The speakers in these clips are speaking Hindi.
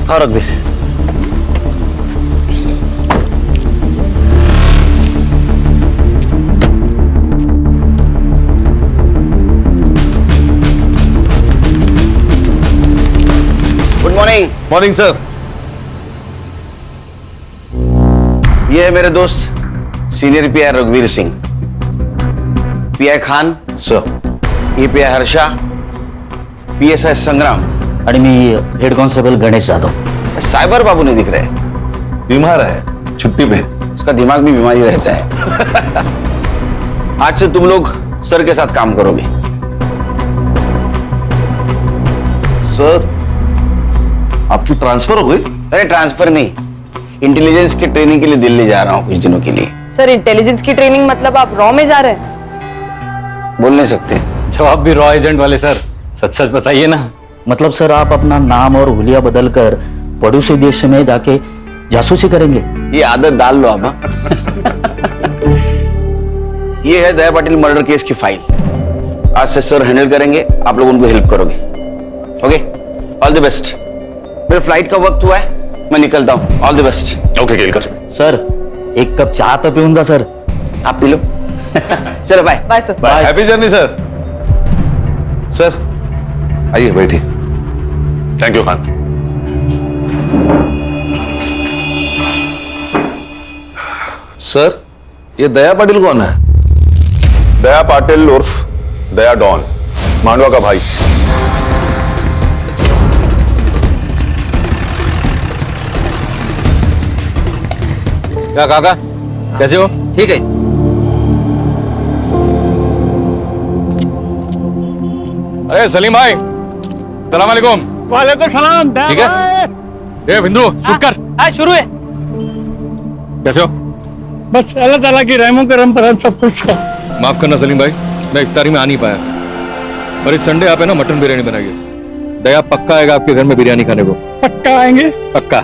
हाँ रघुवीर। Good morning. Morning sir. ये है मेरे दोस्त सीनियर पीआई रघुवीर सिंह, पीआई खान सर। ये पीआई हर्षा, पीएसआई संग्राम आणि मी head constable Ganesh Jadhav. Cyber बाबू नहीं दिख रहे, बीमार है, छुट्टी पे। उसका दिमाग भी बीमारी रहता है। आज से तुम लोग सर के साथ काम करोगे। सर आपकी ट्रांसफर हो गई? अरे ट्रांसफर नहीं, इंटेलिजेंस की ट्रेनिंग के लिए दिल्ली जा रहा हूँ कुछ दिनों के लिए। सर इंटेलिजेंस की ट्रेनिंग मतलब आप रॉ में जा रहे हैं? बोल नहीं सकते। जवाब भी रॉ एजेंट वाले सर, सच सच बताइए ना। मतलब सर आप अपना नाम और हुलिया बदलकर पड़ोसी देश में जाके जासूसी करेंगे? ये आदत डाल लो आप। हाँ? ये है दया पाटिल मर्डर केस की फाइल। आज से सर हैंडल करेंगे, आप लोग उनको हेल्प करोगे। Okay, all the best. मेरे फ्लाइट का वक्त हुआ है, मैं निकलता हूँ। All the best. Okay Kelkar. Sir एक कप चाय तो पिऊन जा सर। आप पी लो। चलो bye. Bye sir. Bye. Happy journey sir. Sir आइए बैठिए। Thank you Khan. सर ये दया पाटिल कौन है? दया पाटिल उर्फ दया डॉन, मांडवा का भाई। क्या काका, कैसे हो? ठीक है। अरे सलीम भाई, सलाम वालेकुम। वालेकुम सलाम। ठीक है। ए बिंदु शूट कर। हाँ शुरू है। कैसे हो? बस अल्लाह ताला की रहमो करम पर हम सब कुछ है। माफ करना सलीम भाई, मैं इफ्तारी में आ नहीं पाया और इस संडे आप है ना मटन बिरयानी बनाइए। दया पक्का आएगा आपके घर में बिरयानी खाने को। पक्का आएंगे। पक्का।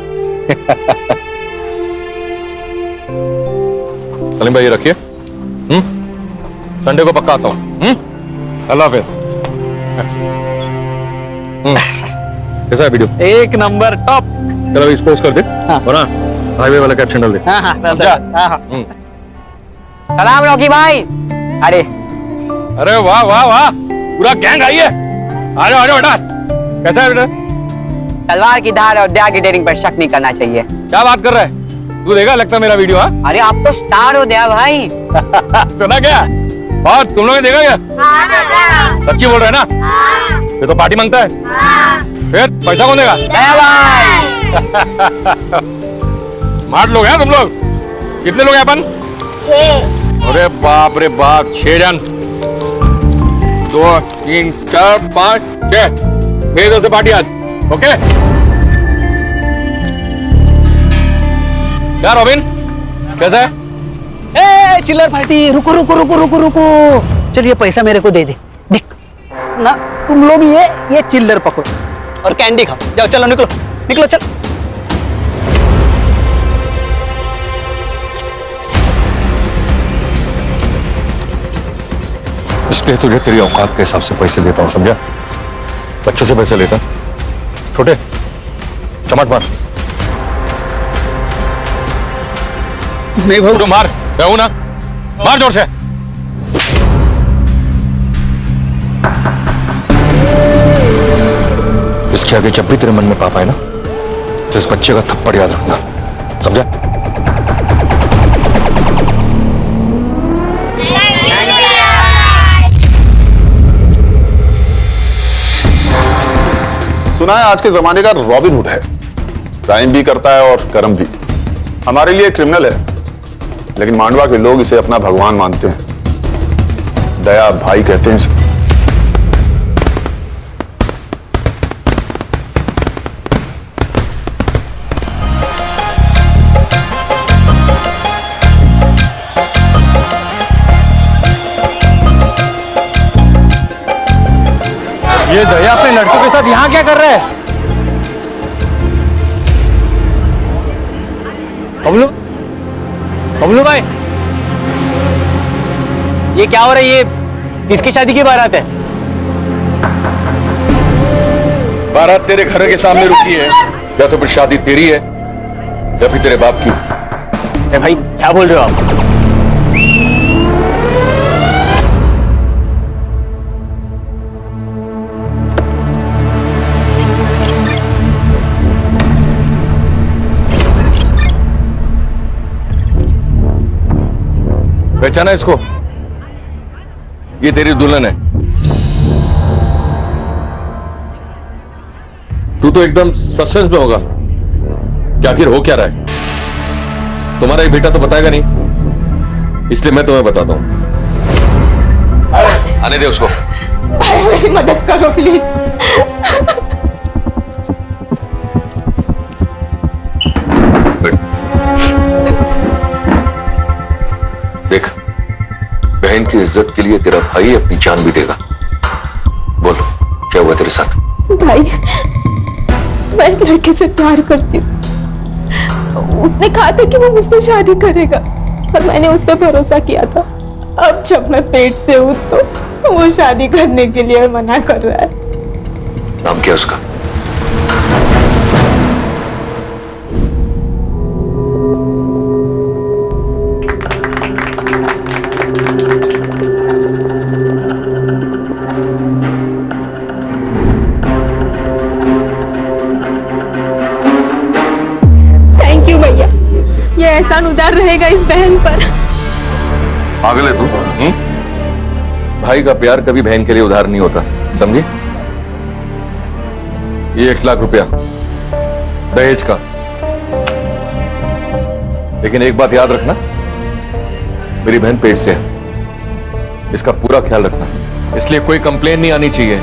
सलीम भाई ये रखिए। संडे को पक्का आता हूँ। अल्लाह हाफिज। कैसा है वीडियो? एक नंबर टॉप। चलो अभी पोस्ट कर दे। हाँ। और ना हाईवे वाला कैप्शन डाल दे। सलाम रॉकी भाई। अरे अरे वाह वाह वाह, पूरा गैंग आई है। आ जाओ बेटा। कैसा है बेटा? तलवार की धार और दया की डेयरिंग पर शक नहीं करना चाहिए। क्या बात कर रहा है तू? देखा लगता मेरा वीडियो? हाँ अरे आप तो स्टार हो दया भाई। सुना क्या? और तुम लोगों ने देखा क्या? सच्ची बोल रहे हैं ना? ये तो पार्टी मांगता है। फिर पैसा कौन देगा? दया भाई। स्मार्ट लोग हैं तुम लोग। कितने लोग हैं अपन? 6। अरे बाप रे बाप, 6 जन। 2 3 4 5 6 6 से पार्टी आज। ओके क्या रॉबिन, कैसा है? ए चिल्लर पार्टी। रुको रुको रुको रुको रुको। चल ये पैसा मेरे को दे दे। देख ना तुम लोग ये चिल्लर पकड़ो और कैंडी खाओ। जाओ चलो निकलो निकलो चल। इसलिए तुझे तेरी औकात के हिसाब से पैसे देता हूँ, समझा? बच्चों से पैसे लेता छोटे चमट मार। नहीं भाई तो मार, कहूँ ना, मार जोर से। इसके आगे जब भी तेरे मन में पाप आए ना, तो इस बच्चे का थप्पड़ याद रखना, समझा? सुना है आज के जमाने का रॉबिन हुड है, क्राइम भी करता है और कर्म भी। हमारे लिए क्रिमिनल है, लेकिन मांडवा के लोग इसे अपना भगवान मानते हैं। दया भाई कहते हैं इसे। ये दया अपने लड़कों के साथ यहाँ क्या कर रहा है? बबलू बबलू भाई, ये क्या हो रहा है? ये किसकी शादी की बारात है? बारात तेरे घर के सामने रुकी है, या तो फिर शादी तेरी है या फिर तेरे बाप की। अरे भाई क्या बोल रहे हो आप? पहचाना इसको? ये तेरी दुल्हन है। तू तो एकदम सस्पेंस में होगा कि आखिर हो क्या रहा है। तुम्हारा ही बेटा तो बताएगा नहीं, इसलिए मैं तुम्हें बताता हूं। आने दे उसको। भाई मेरी मदद करो प्लीज। देख, बहन की इज्जत के लिए तेरा भाई अपनी जान भी देगा। बोल, क्या हुआ तेरे साथ? भाई मैं एक लड़के से प्यार करती हूँ। उसने कहा था कि वो मुझसे शादी करेगा और मैंने उस पर भरोसा किया था। अब जब मैं पेट से हूँ तो वो शादी करने के लिए मना कर रहा है। नाम क्या उसका? थैंक यू भैया, ये एहसान उदार रहेगा इस बहन पर। पागल है तू? भाई का प्यार कभी बहन के लिए उधार नहीं होता, समझी? ये 1 लाख रुपया दहेज का। लेकिन एक बात याद रखना, मेरी बहन पेट से है, इसका पूरा ख्याल रखना। इसलिए कोई कंप्लेन नहीं आनी चाहिए।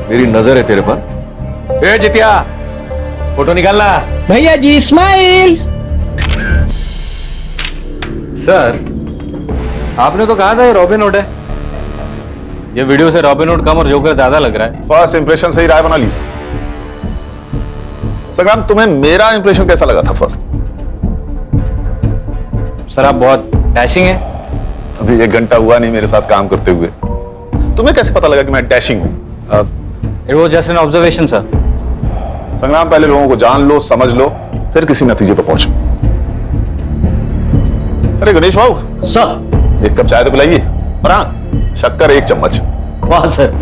मेरी नजर है तेरे पर। ए जितिया, फोटो निकालना। भैया जी स्माइल। सर, आपने तो कहा था ये रॉबिन हुड है। ये वीडियो से रॉबिन हुड कम और जोकर ज्यादा लग रहा है। फर्स्ट इंप्रेशन से ही राय बना ली। संग्राम, तुम्हें मेरा इंप्रेशन कैसा लगा था फर्स्ट? सर आप बहुत डैशिंग हैं। अभी 1 घंटा हुआ नहीं मेरे साथ काम करते हुए, तुम्हें कैसे पता लगा कि मैं डैशिंग हूं? It was just an observation sir. संग्राम, पहले लोगों को जान लो, समझ लो, फिर किसी नतीजे पर पहुंचो। अरे गणेश बाबू, सर। 1 कप चाय तो पिलाइए। और हाँ, शक्कर 1 चम्मच। वाह सर,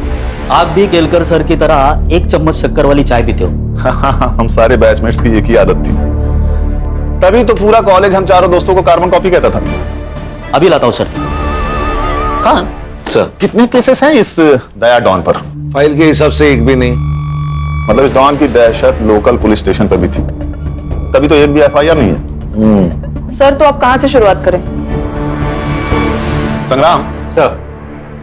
आप भी केलकर सर की तरह 1 चम्मच शक्कर वाली चाय पीते हो। हम सारे बैचमेट्स की एक ही आदत थी, तभी तो पूरा कॉलेज हम चारों दोस्तों को कार्बन कॉपी कहता था। अभी लाता हूं सर। खान सर, कितने केसेस हैं इस दया डॉन पर? फाइल के हिसाब से एक भी नहीं। मतलब इस डॉन की दहशत लोकल पुलिस स्टेशन पर भी थी, तभी तो एक भी एफआईआर नहीं है। सर तो आप कहाँ से शुरुआत करें? संग्राम सर।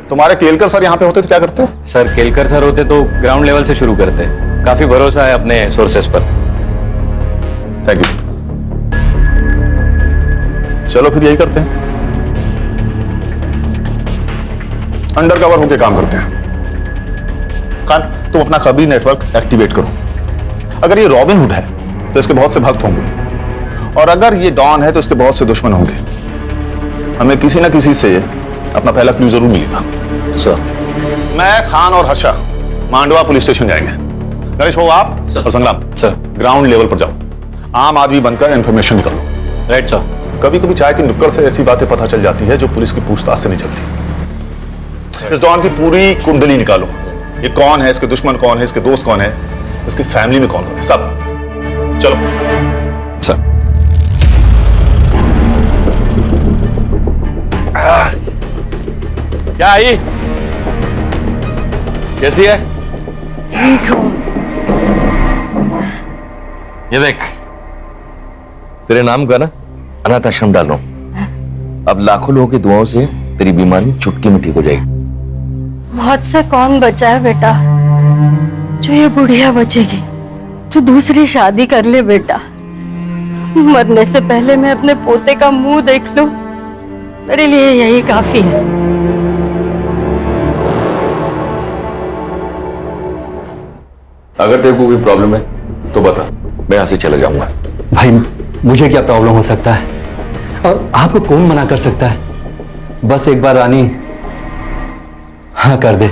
तुम्हारे केलकर सर यहाँ पे होते तो क्या करते? सर केलकर सर होते तो ग्राउंड लेवल से शुरू करते। काफी भरोसा है अपने सोर्सेस पर। Thank you. चलो फिर यही करते हैं, अंडर कवर होके काम करते हैं। खान, तुम अपना खबरी नेटवर्क एक्टिवेट करो। अगर ये रॉबिन हुड है तो इसके बहुत से भक्त होंगे, और अगर ये डॉन है तो इसके बहुत से दुश्मन होंगे। हमें किसी ना किसी से अपना पहला क्लू जरूर मिलेगा। सर, मैं, खान और हर्षा मांडवा पुलिस स्टेशन जाएंगे। गणेश बाबू, आप और संग्राम सर। ग्राउंड लेवल पर जाओ, आम आदमी बनकर इंफॉर्मेशन निकालो। Right sir. कभी कभी चाय की नुक्कड़ से ऐसी बातें पता चल जाती है जो पुलिस की पूछताछ से नहीं चलती। इस डॉन की पूरी कुंडली निकालो। ये कौन है, इसके दुश्मन कौन है, इसके दोस्त कौन है, इसकी फैमिली में कौन कौन है, सब। चलो सर। क्या आई? कैसी है? ठीक हूँ। ये देख, तेरे नाम का ना अनाथ आश्रम डाल रहा हूं। अब लाखों लोगों की दुआओं से तेरी बीमारी चुटकी में ठीक हो जाएगी। मौत से कौन बचा है बेटा? जो ये बुढ़िया बचेगी। तू दूसरी शादी कर ले बेटा। मरने से पहले मैं अपने पोते का मुंह देख लूं, मेरे लिए यही काफी है। अगर तेरे को कोई प्रॉब्लम है तो बता, मैं यहां से चले जाऊंगा। भाई मुझे क्या प्रॉब्लम हो सकता है, और आपको कौन मना कर सकता है? बस एक बार रानी हाँ कर दे।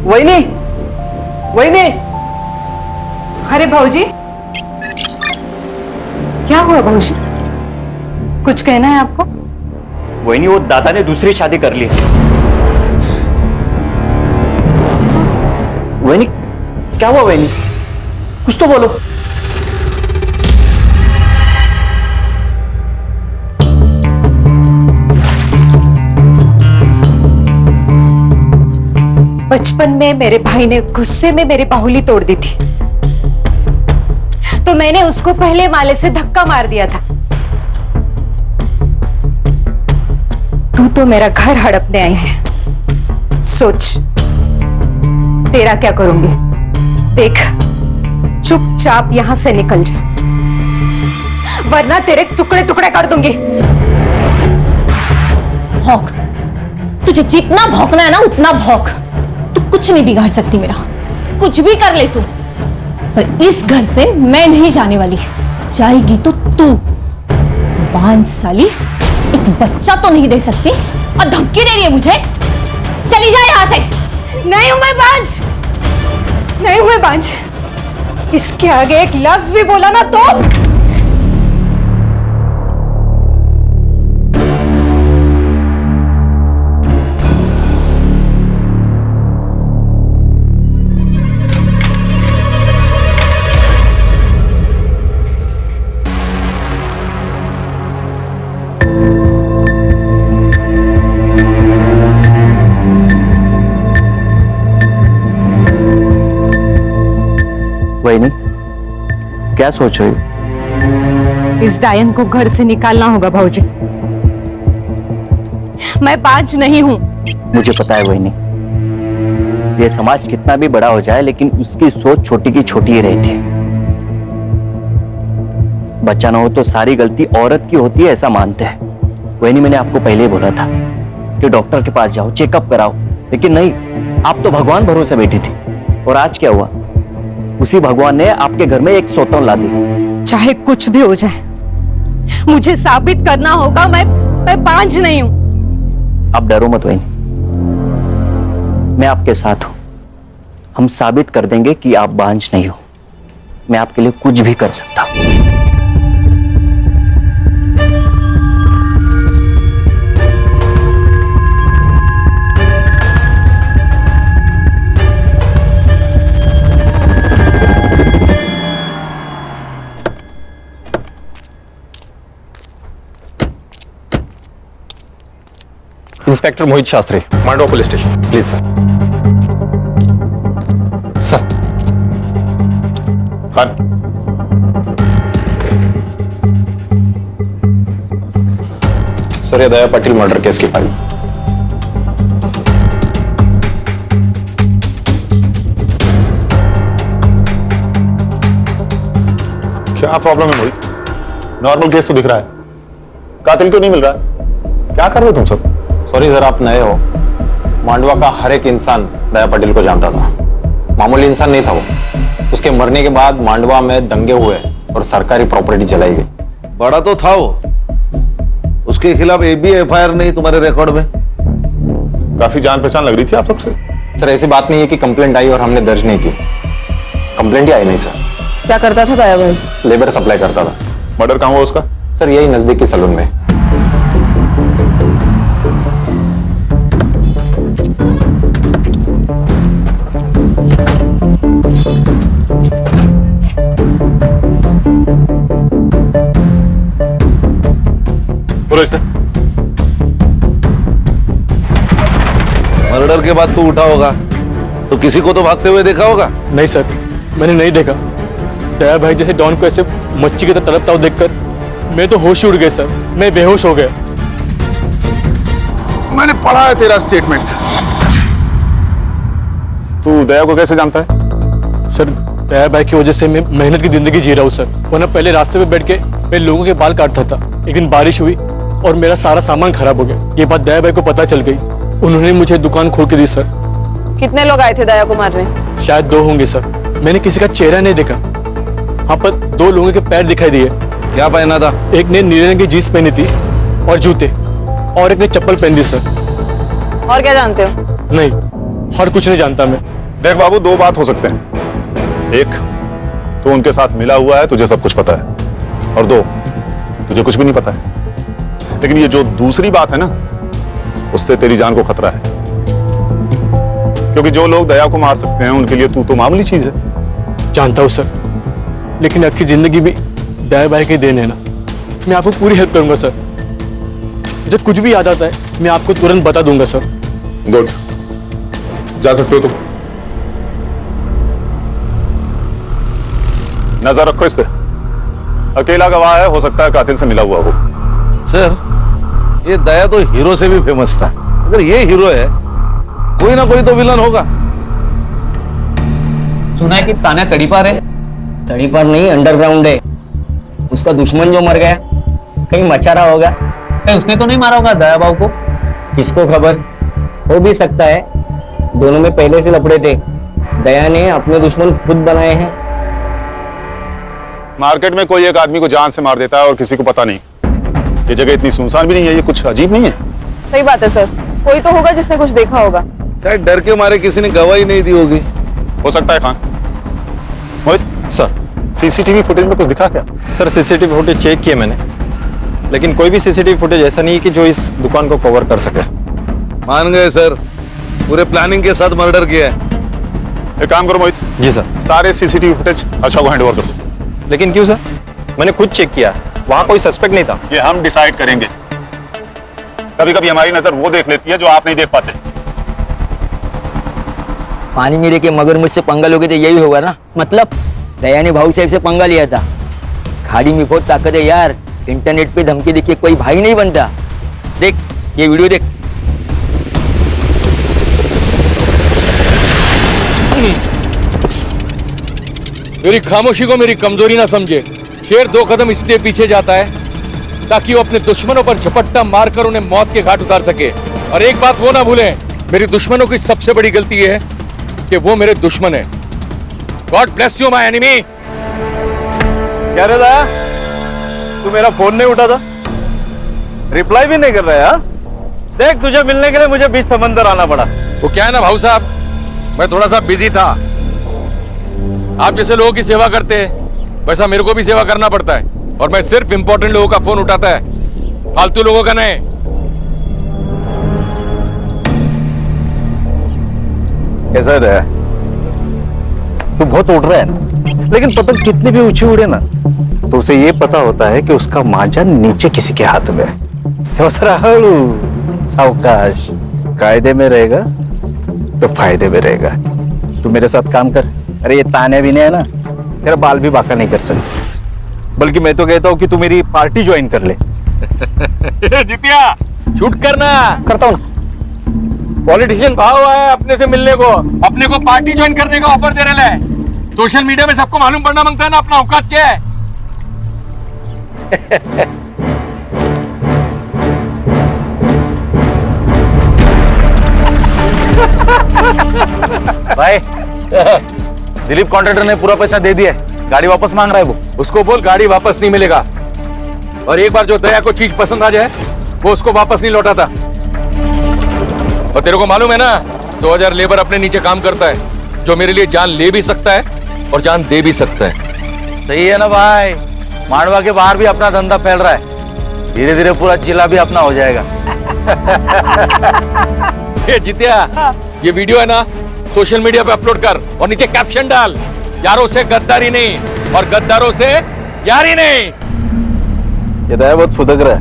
वहिनी, वहिनी, अरे भाऊजी, क्या हुआ भाऊजी? कुछ कहना है आपको? वहिनी, वो दादा ने दूसरी शादी कर ली। वहिनी, क्या हुआ वहिनी? कुछ तो बोलो। बचपन में मेरे भाई ने गुस्से में मेरी बाहुली तोड़ दी थी, तो मैंने उसको पहले माले से धक्का मार दिया था। तू तो मेरा घर हड़पने आई है। सोच तेरा क्या करूंगी। देख, चुपचाप यहां से निकल जा, वरना तेरे टुकड़े टुकड़े कर दूंगी। भौंक, तुझे जितना भौंकना है ना उतना भौंक। तू कुछ नहीं बिगाड़ सकती मेरा, कुछ भी कर ले तू, पर इस घर से मैं नहीं जाने वाली। जाएगी तो तू। बांझ साली, एक बच्चा तो नहीं दे सकती और धमकी दे रही है मुझे। चली जाए यहां से। नहीं हूं मैं बांझ, नहीं हूं मैं बांझ। इसके आगे एक लफ्ज भी बोला ना तो वहिनी, क्या सोच रही हो? इस डायन को घर से निकालना होगा भाऊजी। मैं बांझ नहीं हूं। मुझे पता है वहिनी, ये समाज कितना भी बड़ा हो जाए लेकिन उसकी सोच छोटी की छोटी ही रहती है। बच्चा ना हो तो सारी गलती औरत की होती है, ऐसा मानते हैं। वहिनी, मैंने आपको पहले ही बोला था कि डॉक्टर के पास जाओ, चेकअप कराओ, लेकिन नहीं, आप तो भगवान भरोसे बैठी थी। और आज क्या हुआ? उसी भगवान ने आपके घर में एक सौतन ला दी। चाहे कुछ भी हो जाए, मुझे साबित करना होगा मैं बांझ नहीं हूं। आप डरो मत वहिनी, मैं आपके साथ हूं। हम साबित कर देंगे कि आप बांझ नहीं हो। मैं आपके लिए कुछ भी कर सकता हूं। Inspector Mohit Shastri, Mandwa police station. Please sir. Sir. Khan. Sir, ये दया पाटिल मर्डर केस की फाइल। क्या प्रॉब्लम है मोहित? नॉर्मल केस तो दिख रहा है, कातिल क्यों नहीं मिल रहा है? क्या कर रहे हो तुम सब? सॉरी सर, आप नए हो। मांडवा का हर एक इंसान दया पटेल को जानता था। मामूली इंसान नहीं था वो। उसके मरने के बाद मांडवा में दंगे हुए और सरकारी प्रॉपर्टी जलाई गई। बड़ा तो था वो, उसके खिलाफ एक भी एफआईआर नहीं तुम्हारे रिकॉर्ड में? काफी जान पहचान लग रही थी आप सबसे। सर, ऐसी बात नहीं है कि कंप्लेंट आई और हमने दर्ज नहीं की। कंप्लेंट ही आई नहीं सर। क्या करता था दया भाई? लेबर सप्लाई करता था। मर्डर कहाँ हुआ उसका? सर, यही नजदीकी सलून में। मर्डर के बाद तू उठा होगा तो किसी को तो भागते हुए देखा होगा? नहीं सर, मैंने नहीं देखा। दया भाई जैसे डॉन को ऐसे मच्छी की तरह तड़पता हुआ देखकर मैं तो होश उड़ गए सर। मैं बेहोश हो गया। मैंने पढ़ा है तेरा स्टेटमेंट। तू दया को कैसे जानता है? सर, दया भाई की वजह से मैं मेहनत की जिंदगी जी रहा हूँ सर। वरना पहले रास्ते पे बैठ के मैं लोगों के बाल काटता था। एक दिन बारिश हुई और मेरा सारा सामान खराब हो गया। ये बात दया भाई को पता चल गई। उन्होंने मुझे दुकान खोल के दी सर। कितने लोग आए थे दया को मारने? शायद 2 होंगे सर। मैंने किसी का चेहरा नहीं देखा। हाँ, पर 2 लोगों के पैर दिखाई दिए। क्या पहना था? एक ने नीले रंग की जीन्स पहनी थी और जूते, और एक ने चप्पल पहन दी सर। और क्या जानते हो? नहीं, और कुछ नहीं जानता मैं। देख बाबू, दो बात हो सकते हैं। एक, तू उनके साथ मिला हुआ है, तुझे सब कुछ पता है, और दो, तुझे कुछ भी नहीं पता है। लेकिन ये जो दूसरी बात है ना, उससे तेरी जान को खतरा है, क्योंकि जो लोग दया को मार सकते हैं उनके लिए तू तो मामूली चीज है। जानता हूँ सर, लेकिन आपकी जिंदगी भी दया भाई की देन है ना। मैं आपको पूरी हेल्प करूंगा सर। जब कुछ भी याद आता है मैं आपको तुरंत बता दूंगा सर। गुड, जा सकते हो तुम। नजर रखो इस पे, अकेला गवाह है, हो सकता है कातिल से मिला हुआ हो। सर, ये दया तो हीरो से भी फेमस था। अगर ये हीरो है, कोई ना कोई तो विलन होगा। सुना है कि तान्या तड़ीपार है। तड़ीपार नहीं, अंडरग्राउंड है। उसका दुश्मन जो मर गया कहीं मचा रहा होगा। कहीं उसने तो नहीं मारा होगा दया बाबू को? किसको खबर, हो भी सकता है। दोनों में पहले से लपड़े थे। दया ने अपने दुश्मन खुद बनाए हैं। मार्केट में कोई एक आदमी को जान से मार देता है और किसी को पता नहीं। ये जगह इतनी सुनसान भी नहीं है, ये कुछ अजीब नहीं है? सही बात है सर, कोई तो होगा जिसने कुछ देखा होगा। शायद डर के मारे किसी ने गवाही नहीं दी होगी। हो सकता है। खान, मोहित सर, सीसीटीवी फुटेज में कुछ दिखा क्या? सर सीसीटीवी फुटेज चेक किए मैंने, लेकिन कोई भी सीसीटीवी फुटेज ऐसा नहीं है कि जो इस दुकान को कवर कर सके। मान गए सर, पूरे प्लानिंग के साथ मर्डर किया है। एक काम करो मोहित। जी सर। सारे सीसीटीवी फुटेज अच्छा को हैंडओवर कर दो। लेकिन क्यों सर? मैंने खुद चेक किया, वहां कोई सस्पेक्ट नहीं था। ये हम डिसाइड करेंगे। कभी कभी हमारी नजर वो देख लेती है जो आप नहीं देख पाते। पानी मेरे के मगरमच्छ से पंगा लोगे तो यही होगा ना। मतलब दया ने भाऊ साहब से पंगा लिया था। खाड़ी में बहुत ताकत है यार। इंटरनेट पे धमकी देखिए कोई भाई नहीं बनता। देख ये वीडियो देख। मेरी खामोशी को मेरी कमजोरी ना समझे। शेर दो कदम इसलिए पीछे जाता है ताकि वो अपने दुश्मनों पर झपट्टा मारकर उन्हें मौत के घाट उतार सके। और एक बात वो ना भूलें, मेरी दुश्मनों की सबसे बड़ी गलती ये है कि वो मेरे दुश्मन है। God bless you my enemy. क्या रे दया, तू मेरा फोन नहीं उठाता, रिप्लाई भी नहीं कर रहा यार। देख, तुझे मिलने के लिए मुझे बीच समंदर आना पड़ा। वो क्या है ना भाऊ साहब, मैं थोड़ा सा बिजी था। आप जैसे लोगों की सेवा करते हैं वैसा मेरे को भी सेवा करना पड़ता है, और मैं सिर्फ इंपॉर्टेंट लोगों का फोन उठाता है, फालतू लोगों का नहीं। कैसा है? तू बहुत उड़ रहा है ना, लेकिन पतंग कितनी भी ऊंची उड़े ना तो उसे ये पता होता है कि उसका मांझा नीचे किसी के हाथ में है। सावकाश, कायदे में रहेगा तो फायदे में रहेगा। तू मेरे साथ काम कर। अरे ये ताने भी नहीं है ना, तेरा बाल भी बाका नहीं कर सकते। बल्कि मैं तो कहता हूँ कि तू मेरी पार्टी ज्वाइन कर ले। जितिया शूट करना करता हूँ। पॉलिटिशियन भाव है अपने से मिलने को, अपने को पार्टी ज्वाइन करने का ऑफर दे रहे हैं। सोशल मीडिया में सबको मालूम पड़ना मांगता है ना अपना औकात क्या है। भाई, दिलीप कॉन्ट्रैक्टर ने पूरा पैसा दे दिया है, गाड़ी वापस मांग रहा है वो। उसको बोल गाड़ी वापस नहीं मिलेगा, और एक बार जो दया को चीज पसंद आ जाए वो उसको वापस नहीं लौटाता। और तेरे को मालूम है ना 2000 लेबर अपने नीचे काम करता है, जो मेरे लिए जान ले भी सकता है और जान दे भी सकता है। सही है ना भाई, मांडवा के बाहर भी अपना धंधा फैल रहा है, धीरे धीरे पूरा जिला भी अपना हो जाएगा। ये जितिया, ये वीडियो है ना सोशल मीडिया पे अपलोड कर और नीचे कैप्शन डाल, यारों से गद्दारी नहीं और गद्दारों से यारी नहीं। ये दया बहुत फुदक रहा है,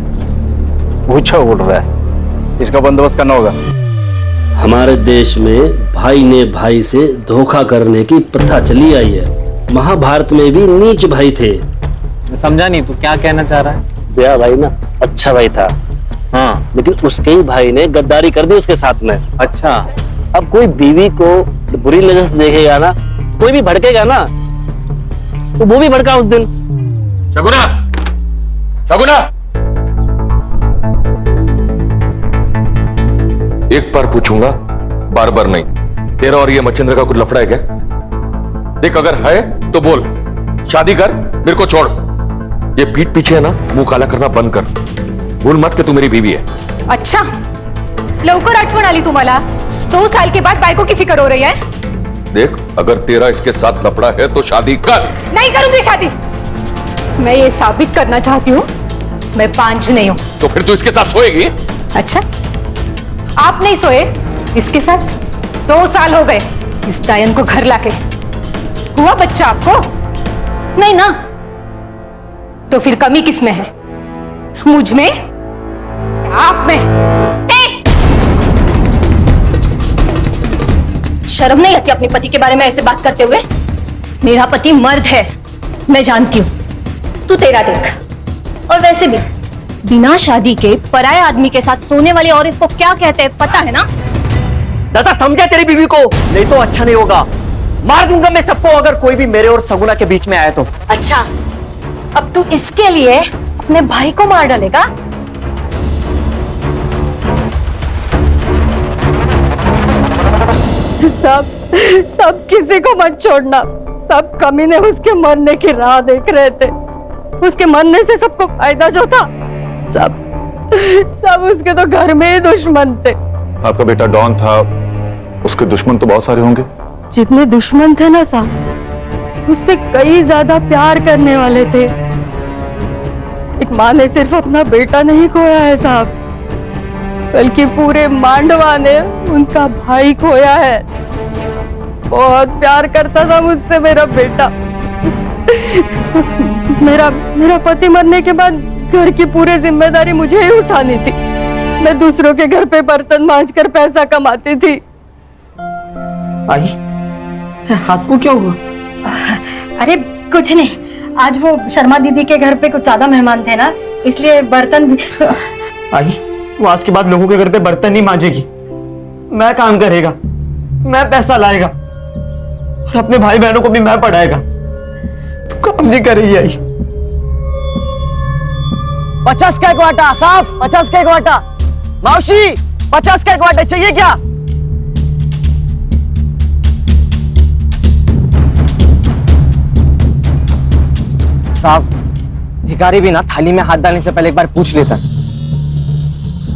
ऊंचा उड़ रहा है, इसका बंदोबस्त करना होगा। हमारे देश में भाई ने भाई से धोखा करने की प्रथा चली आई है। महाभारत में भी नीच भाई थे। समझा नहीं, तू क्या कहना चाह रहा है? दया भाई ना अच्छा भाई था, हाँ, लेकिन उसके ही भाई ने गद्दारी कर दी उसके साथ में। अच्छा। अब कोई बीवी को बुरी नजर से देखेगा ना, कोई भी भड़केगा ना, तो वो भी भड़का उस दिन। शगुना, शगुना, एक बार पूछूंगा, बार बार नहीं। तेरा और ये मच्छिंद्र का कुछ लफड़ा है क्या? देख, अगर है तो बोल, शादी कर, मेरे को छोड़। ये पीठ पीछे है ना, मुंह काला करना बंद कर। भूल मत कि तू मेरी बीवी है। अच्छा, लवकर आठवण आली तुम्हाला? 2 साल के बाद बायको की फिक्र हो रही है? देख, अगर तेरा इसके साथ लफड़ा है तो शादी कर। नहीं करूंगी शादी। मैं ये साबित करना चाहती हूँ मैं पांच नहीं हूँ। तो फिर तू इसके साथ सोएगी? अच्छा, आप नहीं सोए इसके साथ? 2 साल हो गए इस डायन को घर लाके। हुआ बच्चा आपको? नहीं ना? तो फिर कमी किस में है? मुझ में? आप में? शर्म नहीं आती अपने पति के बारे में ऐसे बात करते हुए? मेरा पति मर्द है, मैं जानती हूं। तू तेरा देख। और वैसे भी बिना शादी के पराये आदमी के साथ सोने वाली औरत को क्या कहते हैं पता है ना? दादा समझा तेरी बीवी को, नहीं तो अच्छा नहीं होगा। मार दूंगा मैं सबको अगर कोई भी मेरे और सगुना के बीच में आया तो। अच्छा, अब तू इसके लिए अपने भाई को मार डालेगा? सब किसी को मत छोड़ना। सब कमीने उसके मरने की राह देख रहे थे। उसके मरने से सबको फायदा जो था, सब उसके तो घर में ही दुश्मन थे। आपका बेटा डॉन था, उसके दुश्मन तो बहुत सारे होंगे। जितने दुश्मन थे ना साहब, उससे कई ज्यादा प्यार करने वाले थे। एक माँ ने सिर्फ अपना बेटा नहीं खोया है साहब, बल्कि पूरे मांडवा ने उनका भाई खोया है। बहुत प्यार करता था मुझसे मेरा बेटा। मेरा पति मरने के बाद घर की पूरी जिम्मेदारी मुझे ही उठानी थी। मैं दूसरों के घर पे बर्तन मांजकर पैसा कमाती थी। आई, हाथ को क्या हुआ? अरे कुछ नहीं, आज वो शर्मा दीदी के घर पे कुछ ज्यादा मेहमान थे ना, इसलिए बर्तन भी। आई, वो आज के बाद लोगों के घर पे बर्तन नहीं मांजेगी। मैं काम करेगा, मैं पैसा लाएगा और अपने भाई बहनों को भी मैं पढ़ाएगा। तू काम नहीं करेगी आई। 50 का एक वाटा साहब, 50 का एक वाटा। मौसी 50 का एक वाटा चाहिए क्या? साहब, भिखारी भी ना थाली में हाथ डालने से पहले एक बार पूछ लेता।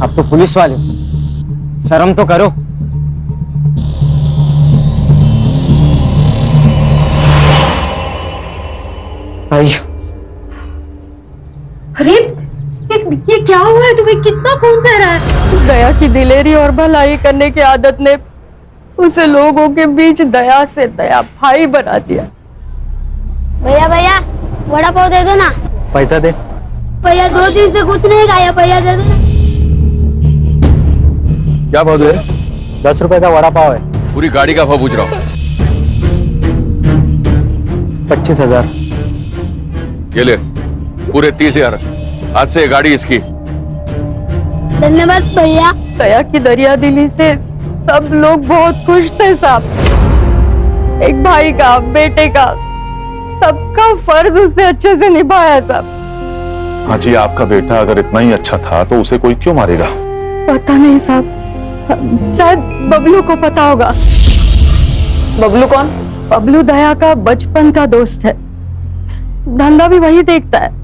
आप तो पुलिस वाले हो, शर्म तो करो। आई, अरे ये क्या हुआ है तुम्हें? कितना खून बह रहा है? दया की दिलेरी और भलाई करने की आदत ने उसे लोगों के बीच दया से दया भाई बना दिया। भैया वड़ा पाव दे दो ना। पैसा दे। भैया 2 दिन से कुछ नहीं खाया, भैया दे दो ना। क्या भाव दे? 10 रुपए का वड़ा पाव है। पूरी गाड़ी का भाव पूछ रहा हूँ। 25,000। ये ले, पूरे 30,000। आज से गाड़ी इसकी। धन्यवाद भैया। दया की दरिया दिली से सब लोग बहुत खुश थे साहब। एक भाई का, बेटे का, सबका फर्ज उसने अच्छे से निभाया साहब। हाँ जी, आपका बेटा अगर इतना ही अच्छा था तो उसे कोई क्यों मारेगा? पता नहीं साहब, शायद बबलू को पता होगा। बबलू कौन? बबलू दया का बचपन का दोस्त है, धंधा भी वही देखता है।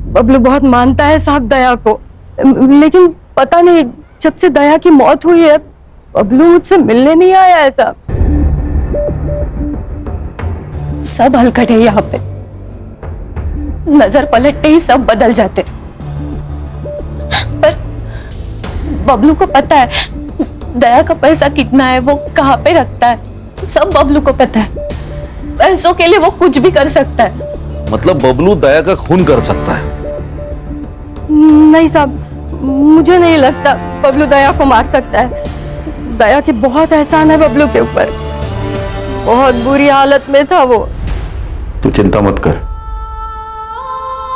बबलू बहुत मानता है साहब दया को, लेकिन पता नहीं जब से दया की मौत हुई है बबलू मुझसे मिलने नहीं आया है साहब। सब हलकट है यहाँ पे, नजर पलटते ही सब बदल जाते। पर बबलू को पता है दया का पैसा कितना है, वो कहाँ पे रखता है, सब बबलू को पता है। पैसों के लिए वो कुछ भी कर सकता है। मतलब बबलू दया का खून कर सकता है? नहीं साहब, मुझे नहीं लगता बबलू दया को मार सकता है। दया की बहुत एहसान है बबलू के ऊपर, बहुत बुरी हालत में था वो। तू चिंता मत कर,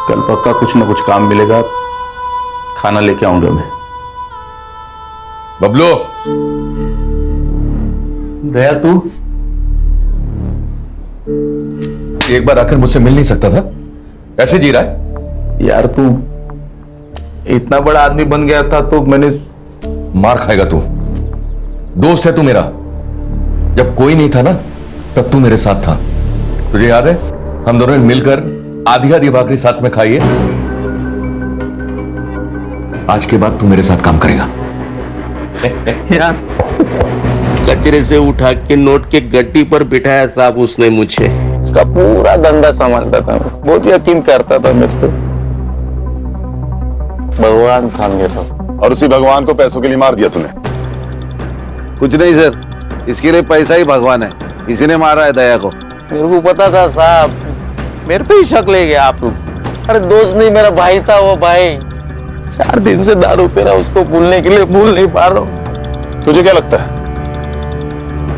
कल पक्का कुछ ना कुछ काम मिलेगा, खाना लेके आऊंगा मैं। बबलू, दया तू एक बार आकर मुझसे मिल नहीं सकता था? कैसे जी रहा है? यार तू इतना बड़ा आदमी बन गया था तो मैंने। मार खाएगा तू, दोस्त है तू मेरा। जब कोई नहीं था ना तब तू मेरे साथ था। तुझे याद है हम दोनों ने मिलकर आधी आधी भाकरी साथ में खाई है? आज के बाद तू मेरे साथ काम करेगा। यार कचरे से उठा के नोट के गड्डी पर बिठाया साहब उसने मुझे। उसका पूरा धंधा संभालता था, बहुत यकीन करता था मेरे पे। भगवान था मेरा। और उसी भगवान को पैसों के लिए मार दिया तूने। कुछ नहीं सर, इसके लिए पैसा ही भगवान है, इसी ने मारा है दया को। मेरे को पता था साहब, मेरे पे ही शक ले गया आप लोग। अरे दोस्त नहीं, मेरा भाई था वो भाई। 4 दिन से दारू पी रहा, उसको भूलने के लिए भूल नहीं पा रहा हूं। तुझे क्या लगता है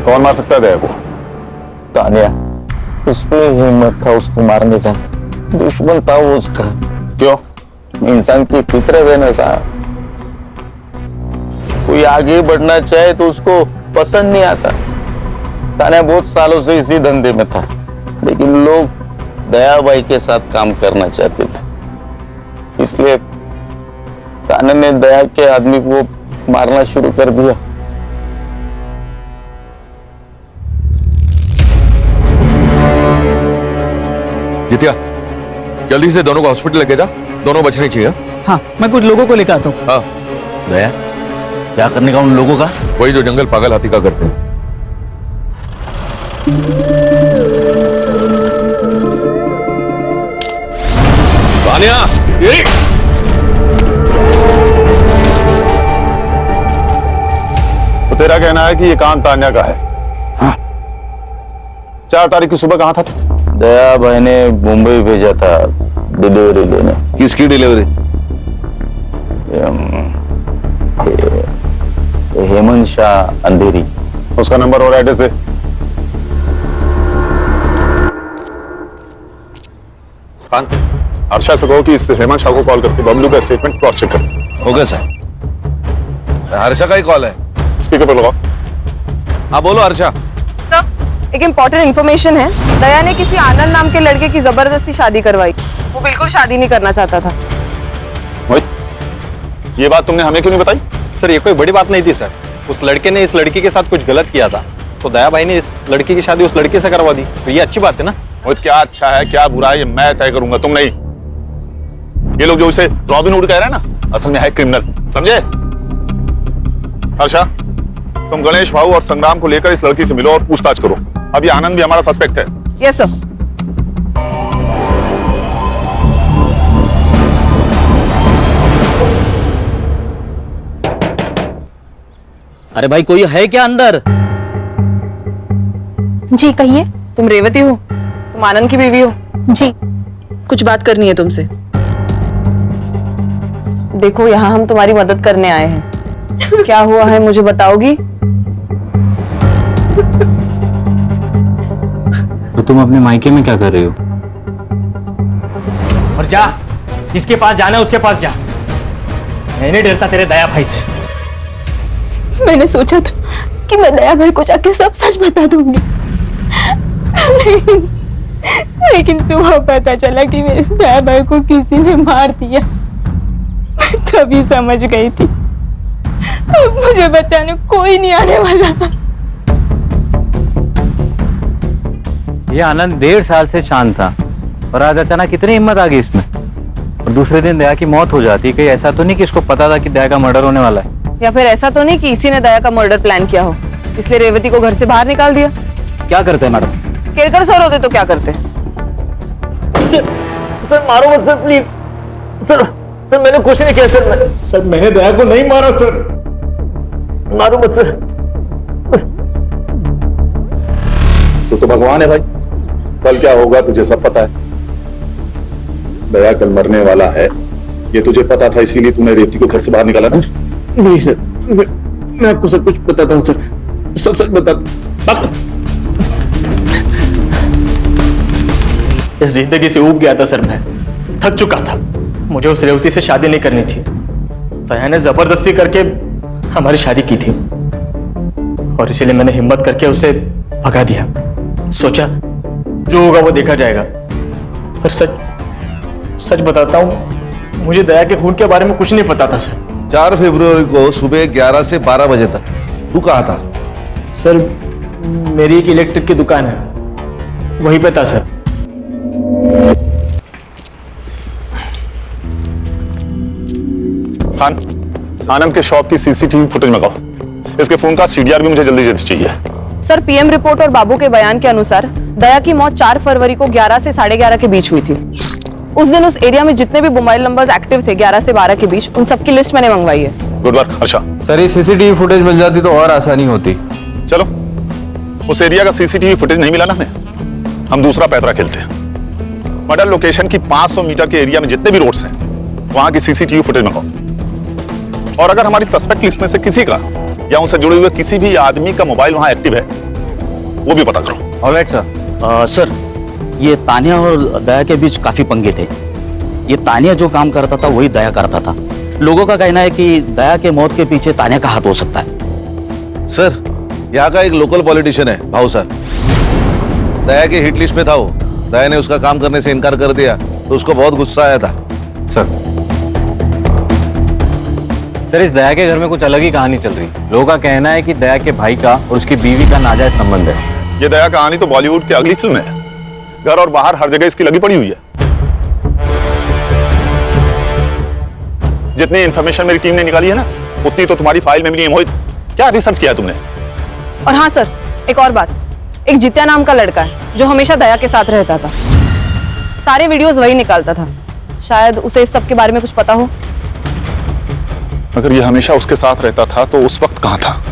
कौन मार सकता है दया को? तानिया, उसमें हिम्मत था उसको मारने का। दुश्मन था वो उसका। क्यों? इंसान की फितरत है ना साहब, कोई आगे बढ़ना चाहे तो उसको पसंद नहीं आता। तानिया बहुत सालों से इसी धंधे में था, लेकिन लोग दया भाई के साथ काम करना चाहते थे, इसलिए तानिया ने दया के आदमी को मारना शुरू कर दिया। जितिया, जल्दी से दोनों को हॉस्पिटल लेके जा, दोनों बचने चाहिए। हाँ, मैं कुछ लोगों को लेकर आता हूँ। हाँ। दया, क्या करने का उन लोगों का? वही जो जंगल पागल हाथी का करते हैं। तानिया, ये तो तेरा कहना है कि ये काम तान्या का है? हाँ। 4 तारीख की सुबह कहाँ था तू? दया भाई ने मुंबई भेजा था डिलीवरी लेने। किसकी डिलीवरी? हेमंत शाह अंधेरी। उसका नंबर और एड्रेस दे। खान, अर्षा से कहो कि इस हेमंत शाह को कॉल करके बबलू का स्टेटमेंट क्रॉस चेक कर। Okay sir. हर्षा का ही कॉल है, स्पीकर पर लगाओ। हाँ बोलो हर्षा। सर, एक इम्पोर्टेंट इन्फॉर्मेशन है। दया ने किसी आनंद नाम के लड़के की जबरदस्ती शादी करवाई। वो बिल्कुल शादी नहीं करना चाहता था। ये बात तुमने हमें क्यों नहीं बताई? सर, ये कोई बड़ी बात नहीं थी सर। उस लड़के ने इस लड़की के साथ कुछ गलत किया था, तो दया भाई ने इस लड़की की शादी उस लड़के से करवा दी। तो ये अच्छी बात है ना। मोहित, क्या अच्छा है क्या बुरा है ये मैं तय करूंगा, तुम नहीं। ये लोग जो उसे रॉबिन हुड कह रहे हैं ना, असल में है क्रिमिनल, समझे? हर्षा, तुम गणेश भाऊ और संग्राम को लेकर इस लड़की से मिलो और पूछताछ करो। अब ये आनंद भी हमारा सस्पेक्ट है। Yes sir. अरे भाई, कोई है क्या अंदर? जी कहिए। तुम रेवती हो? तुम आनंद की बीवी हो? जी। कुछ बात करनी है तुमसे। देखो, यहाँ हम तुम्हारी मदद करने आए हैं। क्या हुआ है मुझे बताओगी? तो तुम अपने मायके में क्या कर रही हो? और जा, किसके पास जाना है उसके पास जा। मैं नहीं डरता तेरे दया भाई से। मैंने सोचा था कि मैं दया भाई को जाके सब सच बता दूंगी, लेकिन सुबह पता चला कि मेरे दया भाई को किसी ने मार दिया। मैं तभी समझ गई थी, अब मुझे बताने कोई नहीं आने वाला। ये आनंद 1.5 साल से शांत था और आज अचानक कितनी हिम्मत आ गई इसमें। और दूसरे दिन दया की मौत हो जाती। कहीं ऐसा तो नहीं कि इसको पता था कि दया का मर्डर होने वाला है? या फिर ऐसा तो नहीं कि इसी ने दया का मर्डर प्लान किया हो, इसलिए रेवती को घर से बाहर निकाल दिया? क्या करते हैं मैडम? केरकर सर होते तो क्या करते? सर मारो मत सर, प्लीज। सर मैंने कुछ नहीं किया सर। मैंने दया को नहीं मारा सर। मारो मत सर। तू तो भगवान है भाई, कल क्या होगा तुझे सब पता है। दया कल मरने वाला है, ये तुझे पता था, इसीलिए तूने रेवती को घर से बाहर निकाला ना? नहीं सर, मैं आपको सब कुछ बताता हूँ सर, सब सच बताता। इस जिंदगी से ऊब गया था सर, मैं थक चुका था। मुझे उस रेवती से शादी नहीं करनी थी। दया ने जबरदस्ती करके हमारी शादी की थी और इसीलिए मैंने हिम्मत करके उसे भगा दिया। सोचा जो होगा वो देखा जाएगा। पर सच बताता हूँ, मुझे दया के खून के बारे में कुछ नहीं पता था सर। 4 फरवरी को सुबह 11 से 12 बजे तक तू कहाँ था? सर, मेरी एक इलेक्ट्रिक की दुकान है, वहीं पे था सर। खान, आनंद के शॉप की सीसीटीवी फुटेज मंगाओ। इसके फोन का सीडीआर भी मुझे जल्दी जल्दी चाहिए। सर, पीएम रिपोर्ट और बाबू के बयान के अनुसार दया की मौत 4 फरवरी को 11 से 11:30 के बीच हुई थी। उस दिन उस एरिया में जितने भी मोबाइल नंबर्स एक्टिव थे 11 से 12 के बीच, उन सबकी लिस्ट मैंने मंगवाई है। Good work Harsha. सर ये सीसीटीवी फुटेज मिल जाती तो और आसानी होती। चलो, उस एरिया का सीसीटीवी फुटेज नहीं मिला ना हमें, हम दूसरा पैतरा खेलते हैं। मर्डर लोकेशन की 500 मीटर के एरिया में जितने भी रोड्स हैं वहां की सीसीटीवी फुटेज मंगाओ, और अगर हमारी सस्पेक्ट लिस्ट में से किसी का या उनसे जुड़े हुए किसी भी आदमी का मोबाइल वहां एक्टिव है वो भी पता करो। Alright sir. सर, ये तानिया और दया के बीच काफी पंगे थे। ये तानिया जो काम करता था वही दया करता था। लोगों का कहना है कि दया के मौत के पीछे तानिया का हाथ हो सकता है। सर, यहाँ का एक लोकल पॉलिटिशियन है भाऊ सर, दया के हिट लिस्ट में था वो। दया ने उसका काम करने से इनकार कर दिया तो उसको बहुत गुस्सा आया था। सर इस दया के घर में कुछ अलग ही कहानी चल रही। लोगों का कहना है कि दया के भाई का और उसकी बीवी का नाजायज संबंध है। ये दया कहानी तो बॉलीवुड की अगली फिल्म है। घर और बाहर हर जगह इसकी लगी पड़ी हुई है। जितनी इंफॉर्मेशन मेरी टीम ने निकाली है ना, उतनी तो तुम्हारी फाइल में मिली है। मोहित, क्या रिसर्च किया है तुमने? और हाँ सर, एक और बात, एक जित्या नाम का लड़का है जो हमेशा दया के साथ रहता था। सारे वीडियोस वही निकालता था। शायद उसे इस सब के बारे में कुछ पता हो। अगर ये हमेशा उसके साथ रहता था तो उस वक्त कहां था?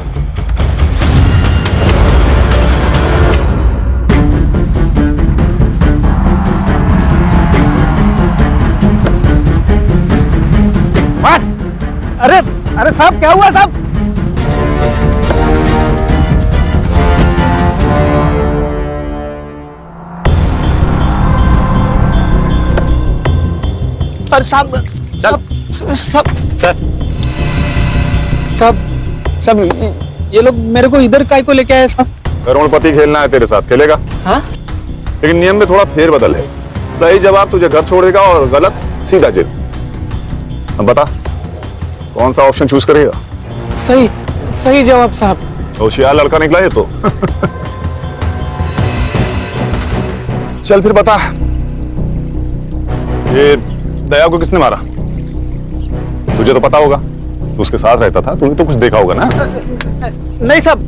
अरे अरे साहब, क्या हुआ साहब? अरे साहब, सब ये लोग मेरे को इधर काय को लेके आए साहब? करोड़पति खेलना है तेरे साथ, खेलेगा? हाँ? लेकिन नियम में थोड़ा फेरबदल है। सही जवाब तुझे घर छोड़ देगा और गलत सीधा जेल। अब बता, कौन सा ऑप्शन चूज करेगा? सही जवाब साहब। होशियार लड़का निकला ये तो। चल फिर बता, ये दया को किसने मारा? तुझे तो पता होगा, तू उसके साथ रहता था, तूने तो कुछ देखा होगा ना? नहीं साहब,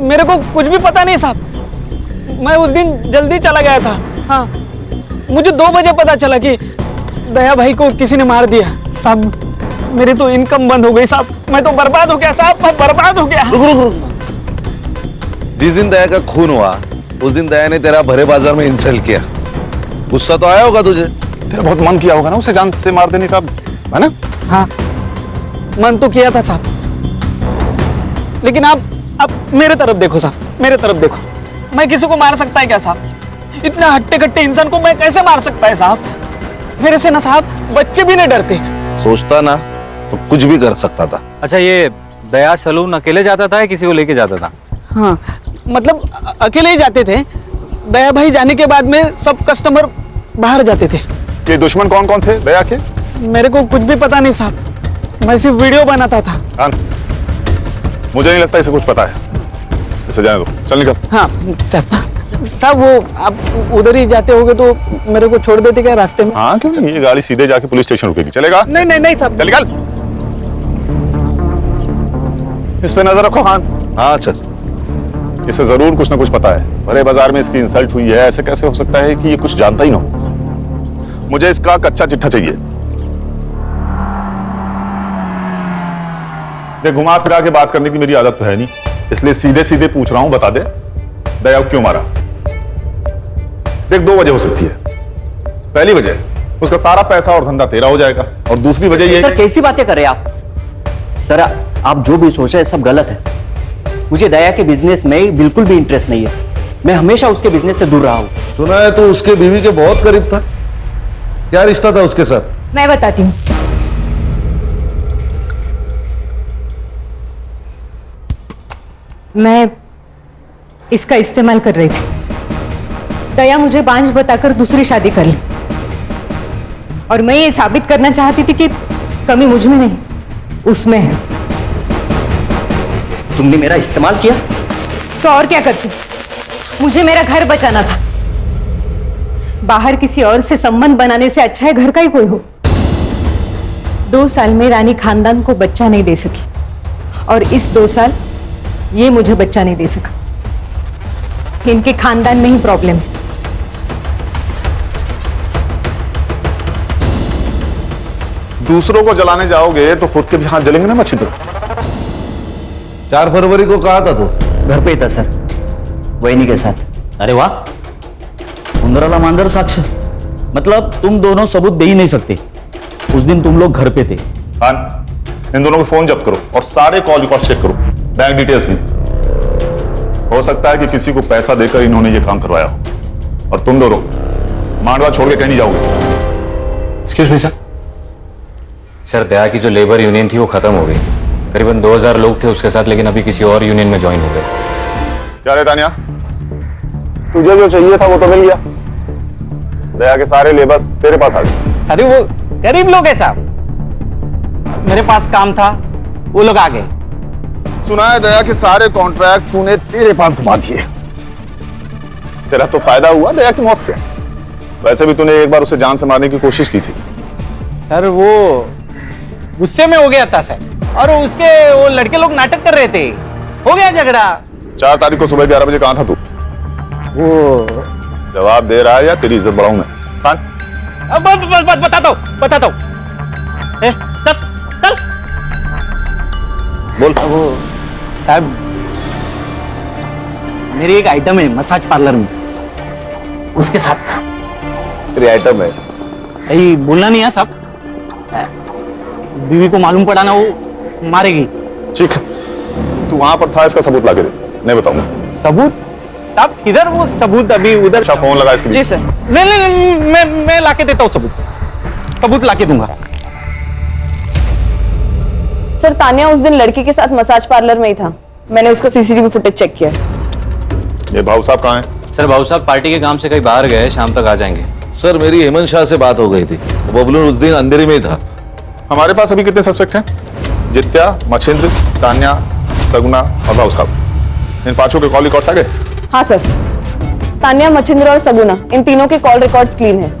मेरे को कुछ भी पता नहीं साहब। मैं उस दिन जल्दी चला गया था। हाँ, मुझे 2 बजे पता चला कि दया भाई को किसी ने मार दिया साहब। मेरी तो इनकम बंद हो गई साहब। मैं तो बर्बाद हो गया साहब, मैं बर्बाद हो गया। जिस दिन दया का खून हुआ उस दिन दया ने तेरा भरे बाजार में इंसल्ट किया। गुस्सा तो आया होगा तुझे? तेरा बहुत मन किया होगा ना उसे जान से मार देने का, है ना? हाँ, मन तो किया था साहब, लेकिन आप मेरे तरफ देखो साहब, मेरे तरफ देखो। मैं किसी को मार सकता है क्या साहब? इतना हट्टे कट्टे इंसान को मैं कैसे मार सकता है साहब? मेरे से ना साहब बच्चे भी नहीं डरते। सोचता ना तो कुछ भी कर सकता था। अच्छा, ये दया सलून अकेले जाता था या किसी को लेके जाता था? हाँ, मतलब अकेले ही जाते थे। दया भाई जाने के बाद में सब कस्टमर बाहर जाते थे। ये दुश्मन कौन कौन थे दया के? मेरे को कुछ भी पता नहीं साहब, मैं सिर्फ वीडियो बनाता था। मुझे नहीं लगता इसे कुछ पता है। इसे जाने दो, चल निकल। हाँ साहब, वो आप उधर ही जाते होगे तो मेरे को छोड़ देते क्या रास्ते में? हाँ, क्यों नहीं, ये गाड़ी सीधे जाके पुलिस स्टेशन रुकेगी। चलेगा? नहीं साहब। चल निकल। इस पे नजर रखो। हाँ सर, इसे जरूर कुछ ना कुछ पता है। बड़े बाजार में इसकी इंसल्ट हुई है, ऐसे कैसे हो सकता है कि ये कुछ जानता ही ना हो? मुझे इसका कच्चा चिट्ठा चाहिए। देख, घुमा फिरा के बात करने की मेरी आदत तो है नहीं, इसलिए सीधे सीधे पूछ रहा हूं, बता दे दया को क्यों मारा? देख, 2 वजह हो सकती है। पहली वजह, उसका सारा पैसा और धंधा तेरा हो जाएगा, और दूसरी वजह ये सर, कैसी बातें कर रहे हैं आप? सर, आप जो भी सोच रहे हैं सब गलत है। मुझे दया के बिजनेस में बिल्कुल भी इंटरेस्ट नहीं है। मैं हमेशा उसके बिजनेस से दूर रहा हूं। सुना है तो उसके बीवी के बहुत करीब था। क्या रिश्ता था उसके साथ? मैं बताती हूँ। मैं इसका इस्तेमाल कर रही थी। दया मुझे बांझ बताकर दूसरी शादी कर ली, और मैं ये साबित करना चाहती थी कि कमी मुझ में नहीं, उसमें है। तुमने मेरा इस्तेमाल किया तो और क्या करती? मुझे मेरा घर बचाना था। बाहर किसी और से संबंध बनाने से अच्छा है घर का ही कोई हो। 2 साल में रानी खानदान को बच्चा नहीं दे सकी, और इस 2 साल ये मुझे बच्चा नहीं दे सका। इनके खानदान में ही प्रॉब्लम है। दूसरों को जलाने जाओगे तो खुद के भी हाथ जलेंगे ना मच्छिंद्र। 4 फरवरी को कहा था तो घर पे ही था सर, वहीनी के साथ। अरे वाह, उंदराला मांजर साक्ष, मतलब तुम दोनों सबूत दे ही नहीं सकते। उस दिन तुम लोग घर पे थे। खान, इन दोनों के फोन जब्त करो और सारे कॉल रिकॉर्ड चेक करो, बैंक डिटेल्स भी। हो सकता है कि किसी को पैसा देकर इन्होंने ये काम करवाया हो। और तुम दोनों मांडवा छोड़ के कहीं नहीं जाओगे। एक्सक्यूज मी सर, दया की जो लेबर यूनियन थी वो खत्म हो गई। करीबन 2000 लोग थे उसके साथ, लेकिन अभी किसी और यूनियन में ज्वाइन हो गए। क्या रे तानिया, तुझे जो चाहिए था वो तो मिल गया। दया के सारे लेबर्स तेरे पास आ गए। अरे वो गरीब लोग है साहब, मेरे पास काम था, वो लोग आ गए। सुना है दया के सारे कॉन्ट्रैक्ट तूने तेरे पास घुमा दिए। तेरा तो फायदा हुआ दया की मौत से। वैसे भी तूने एक बार उसे जान से मारने की कोशिश की थी। सर वो गुस्से में हो गया था सर, और उसके वो लड़के लोग नाटक कर रहे थे, हो गया झगड़ा। 4 तारीख को सुबह 11 बजे कहां था तू? वो जवाब दे रहा है या तेरी इज्जत बढ़ाऊं मैं? खान, बताता हूँ। चल चल बोल। वो साहब, मेरी एक आइटम है मसाज पार्लर में, उसके साथ। तेरी आइटम है? यही बोलना नहीं है साहब, बीवी को मालूम पड़ा ना वो मारेगी। ठीक है, तू वहां पर था, इसका सबूत लाके दे, नहीं बताऊंगा। सबूत? साहब किधर वो सबूत? अभी उधर। अच्छा, फोन लगा इसके लिए। जी सर। नहीं, मैं लाके देता हूँ सबूत लाके दूंगा। सर, तानिया उस दिन लड़की के साथ मसाज पार्लर में ही था। मैंने उसका सीसीटीवी फुटेज चेक किया। ये भाऊ साहब कहाँ हैं? सर भाऊ साहब पार्टी के काम से कहीं बाहर गए, शाम तक आ जाएंगे। सर मेरी हेमंत शाह से बात हो गई थी, बबलू उस दिन अंधेरे में ही था। हमारे पास अभी कितने सस्पेक्ट हैं? जित्या, मच्छिंद्र, तान्या, सगुना और भाऊ साहब। इन 5 के कॉल रिकॉर्ड्स आ गए? हाँ सर, तान्या, मच्छिंद्र और सगुना, इन तीनों के कॉल रिकॉर्ड्स क्लीन है।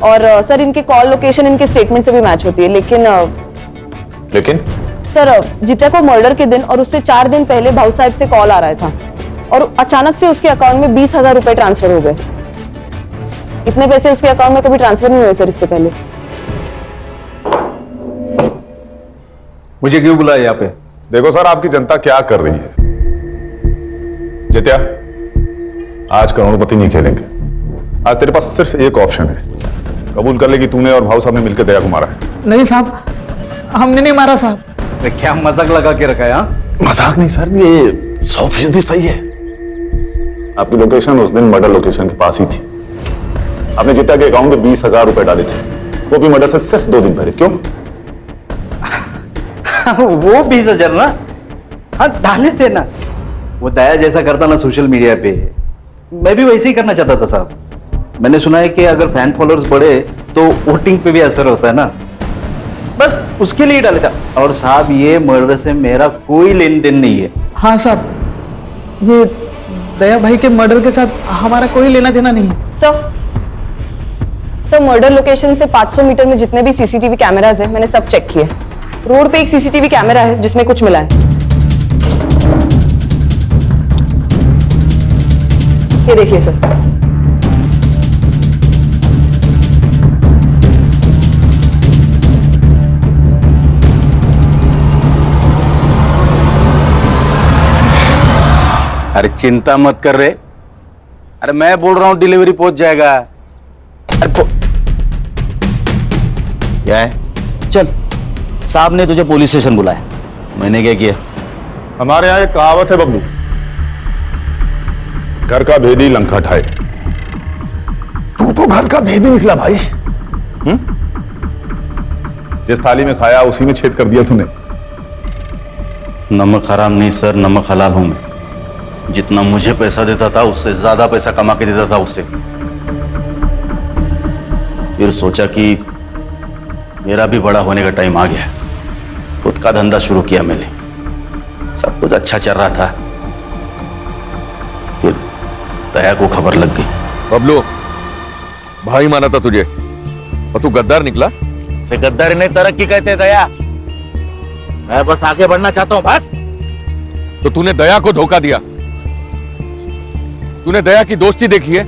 और सर इनके कॉल लोकेशन इनके स्टेटमेंट से भी मैच होती है। लेकिन सर, जित्या को मर्डर के दिन और उससे 4 दिन पहले भाऊ साहब से कॉल आ रहा था, और अचानक से उसके अकाउंट में 20,000 रुपए ट्रांसफर हो गए। इतने पैसे उसके अकाउंट में कभी ट्रांसफर नहीं हुए सर इससे पहले। मुझे क्यों बुलाया यहाँ पे? देखो सर, आपकी जनता क्या कर रही है। जित्या, आज करोड़पति नहीं खेलेंगे। आज तेरे पास सिर्फ एक ऑप्शन है, कबूल कर ले कि तूने और भाऊ साहब ने मिलकर दया को मारा है। नहीं साहब, हमने नहीं मारा साहब। क्या मजाक लगा के रखा है? हाँ, मजाक नहीं सर, ये 100% सही है। आपकी लोकेशन उस दिन मर्डर लोकेशन के पास ही थी। आपने जित्या के अकाउंट में 20,000 रुपए डाले थे, वो भी मर्डर से सिर्फ 2 दिन पहले। क्यों? वो 20,000 ना, हाँ डाले थे ना। वो दया जैसा करता ना सोशल मीडिया पे, मैं भी वैसे ही करना चाहता था साहब। मैंने सुना है कि अगर फैन फॉलोअर्स बढ़े तो वोटिंग पे भी असर होता है ना, बस उसके लिए डाले था। और साहब ये मर्डर से मेरा कोई लेन देन नहीं है। हाँ साहब, ये दया भाई के मर्डर के साथ हमारा कोई लेना देना नहीं है। सर, मर्डर लोकेशन से 500 मीटर में जितने भी सीसीटीवी कैमरास हैं, मैंने सब चेक किए। रोड पे एक सीसीटीवी कैमरा है जिसमें कुछ मिला है। ये देखिए सर। अरे चिंता मत कर रहे, अरे मैं बोल रहा हूं डिलीवरी पहुंच जाएगा। अरे क्या है? चल, साहब ने तुझे पुलिस स्टेशन बुलाया। मैंने क्या किया? हमारे यहाँ एक कहावत है बबलू, घर का भेदी लंका ढाए। तू तो घर का भेदी निकला भाई। जिस थाली में खाया उसी में छेद कर दिया तूने। नमक हराम नहीं सर, नमक हलाल हूं मैं। जितना मुझे पैसा देता था उससे ज्यादा पैसा कमा के देता था उससे। फिर सोचा कि मेरा भी बड़ा होने का टाइम आ गया, खुद का धंधा शुरू किया मैंने। सब कुछ अच्छा चल रहा था, फिर दया को खबर लग गई। बबलू, भाई माना था तुझे और तू गद्दार निकला। से गद्दारी नहीं तरक्की कहते दया। मैं बस आगे बढ़ना चाहता हूं बस। तो तूने दया को धोखा दिया। तूने दया की दोस्ती देखी है,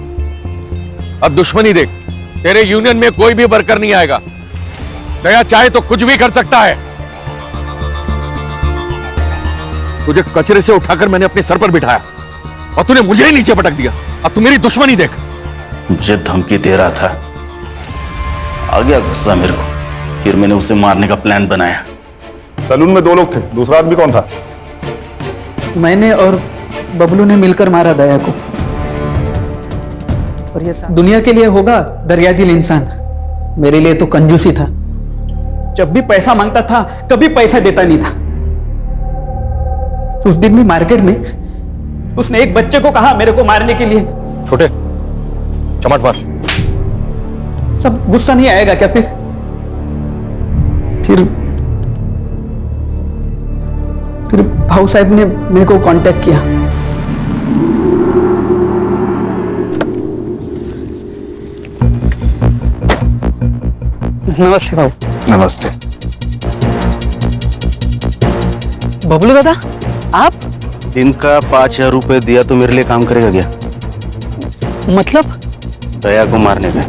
अब दुश्मनी देख। तेरे यूनियन में कोई भी वर्कर नहीं आएगा। दया चाहे तो कुछ भी कर सकता है। तुझे कचरे से उठाकर मैंने अपने सर पर बिठाया और तूने मुझे ही नीचे पटक दिया। अब तू मेरी दुश्मनी देख। मुझे धमकी दे रहा था, आ गया गुस्सा मेरे को, फिर मैंने उसे मारने का प्लान बनाया। सैलून में 2 लोग थे, दूसरा आदमी कौन था? मैंने और बबलू ने मिलकर मारा दया को। और ये दुनिया के लिए होगा दरिया दिल इंसान, मेरे लिए तो कंजूसी था। जब भी पैसा मांगता था कभी पैसा देता नहीं था। उस दिन भी मार्केट में उसने एक बच्चे को कहा मेरे को मारने के लिए। छोटे चमट मार। सब गुस्सा नहीं आएगा क्या? फिर भाऊ साहब ने मेरे को कांटेक्ट किया। नमस्ते भाऊ। नमस्ते। बबलू दादा आप? दिन का 5,000 रुपए दिया तो मेरे लिए काम करेगा क्या? मतलब? दया को मारने का।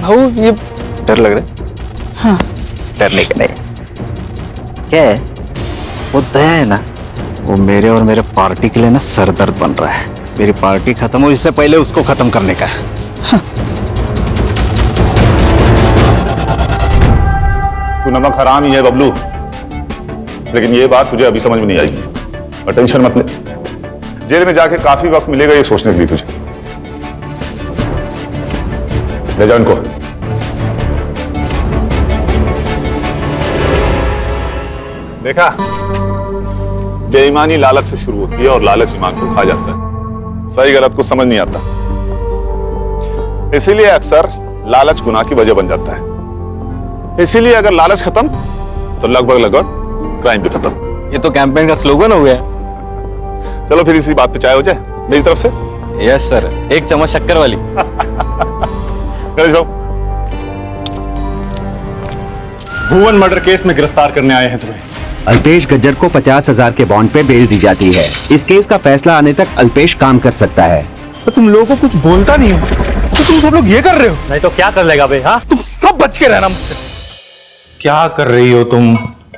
भाऊ ये डर लग रहा है? हाँ। डरने का नहीं। क्या है, वो दया है ना, वो मेरे और मेरे पार्टी के लिए ना सरदर्द बन रहा है। मेरी पार्टी खत्म हो इससे पहले उसको खत्म करने का है। तू नमक हराम ही है बबलू, लेकिन ये बात तुझे अभी समझ में नहीं आएगी। और टेंशन मत ले, जेल में जाके काफी वक्त मिलेगा ये सोचने के लिए तुझे। ले जाओ इनको। देखा, बेईमानी लालच से शुरू होती है और लालच ईमान को खा जाता है। सही गलत को समझ नहीं आता, इसीलिए अक्सर लालच गुनाह की वजह बन जाता है। इसीलिए अगर लालच खत्म तो लगभग क्राइम भी खत्म। ये तो कैंपेन का स्लोगन हो गया। चलो फिर इसी बात पे चाय हो जाए मेरी तरफ से। यस सर, एक चम्मच शक्कर वाली। गणेश भाऊ, भुवन मर्डर केस में गिरफ्तार करने आए हैं तुम्हें। अल्पेश गज्जर को 50,000 के बॉन्ड पे बेल दी जाती है। इस केस का फैसला आने तक अल्पेश काम कर सकता है। तो तुम लोगों को कुछ बोलता नहीं हो तो तुम सब लोग ये कर रहे हो। नहीं तो क्या कर लेगा बे? हाँ, तुम सब बच के रहना मुझसे। क्या कर रही हो तुम?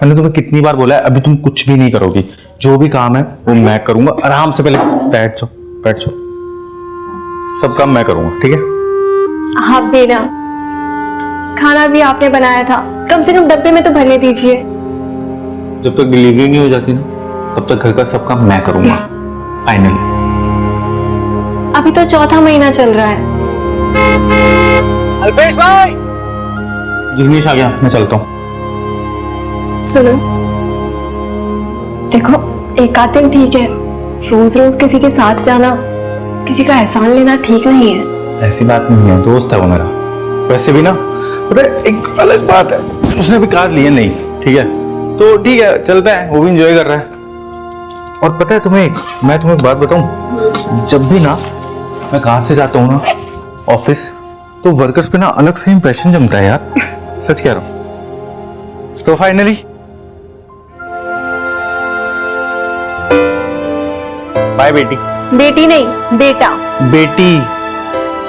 मैंने तुम्हें कितनी बार बोला है, अभी तुम कुछ भी नहीं करोगी। जो भी काम है वो मैं करूंगा। आराम से पहले बैठ जाओ, बैठ जाओ। सब काम मैं करूंगा, ठीक है? हाँ बेना, खाना भी आपने बनाया था, कम से कम डब्बे में तो भरने दीजिए। जब तक डिलीवरी नहीं हो जाती ना, तब तक घर का सब काम मैं करूंगा। फाइनली। अभी तो 4था महीना चल रहा है। अल्पेश भाई, जिग्नेश आ गया, मैं चलता हूँ। सुनो, देखो एक आध दिन ठीक है, रोज रोज किसी के साथ जाना, किसी का एहसान लेना ठीक नहीं है। ऐसी बात नहीं है, दोस्त है वो मेरा। वैसे भी ना, पता है, एक अलग बात है, उसने भी कार लिए नहीं, ठीक है? तो ठीक है, चलता है, वो भी एंजॉय कर रहा है। और पता है तुम्हें, मैं तुम्हें एक बात बताऊं, जब भी ना मैं कार से जाता हूँ ना ऑफिस, तो वर्कर्स पे ना अलग से इंप्रेशन जमता है यार। सच कह रहा हूं। तो फाइनली बाय बेटी। बेटी नहीं, बेटा। बेटी,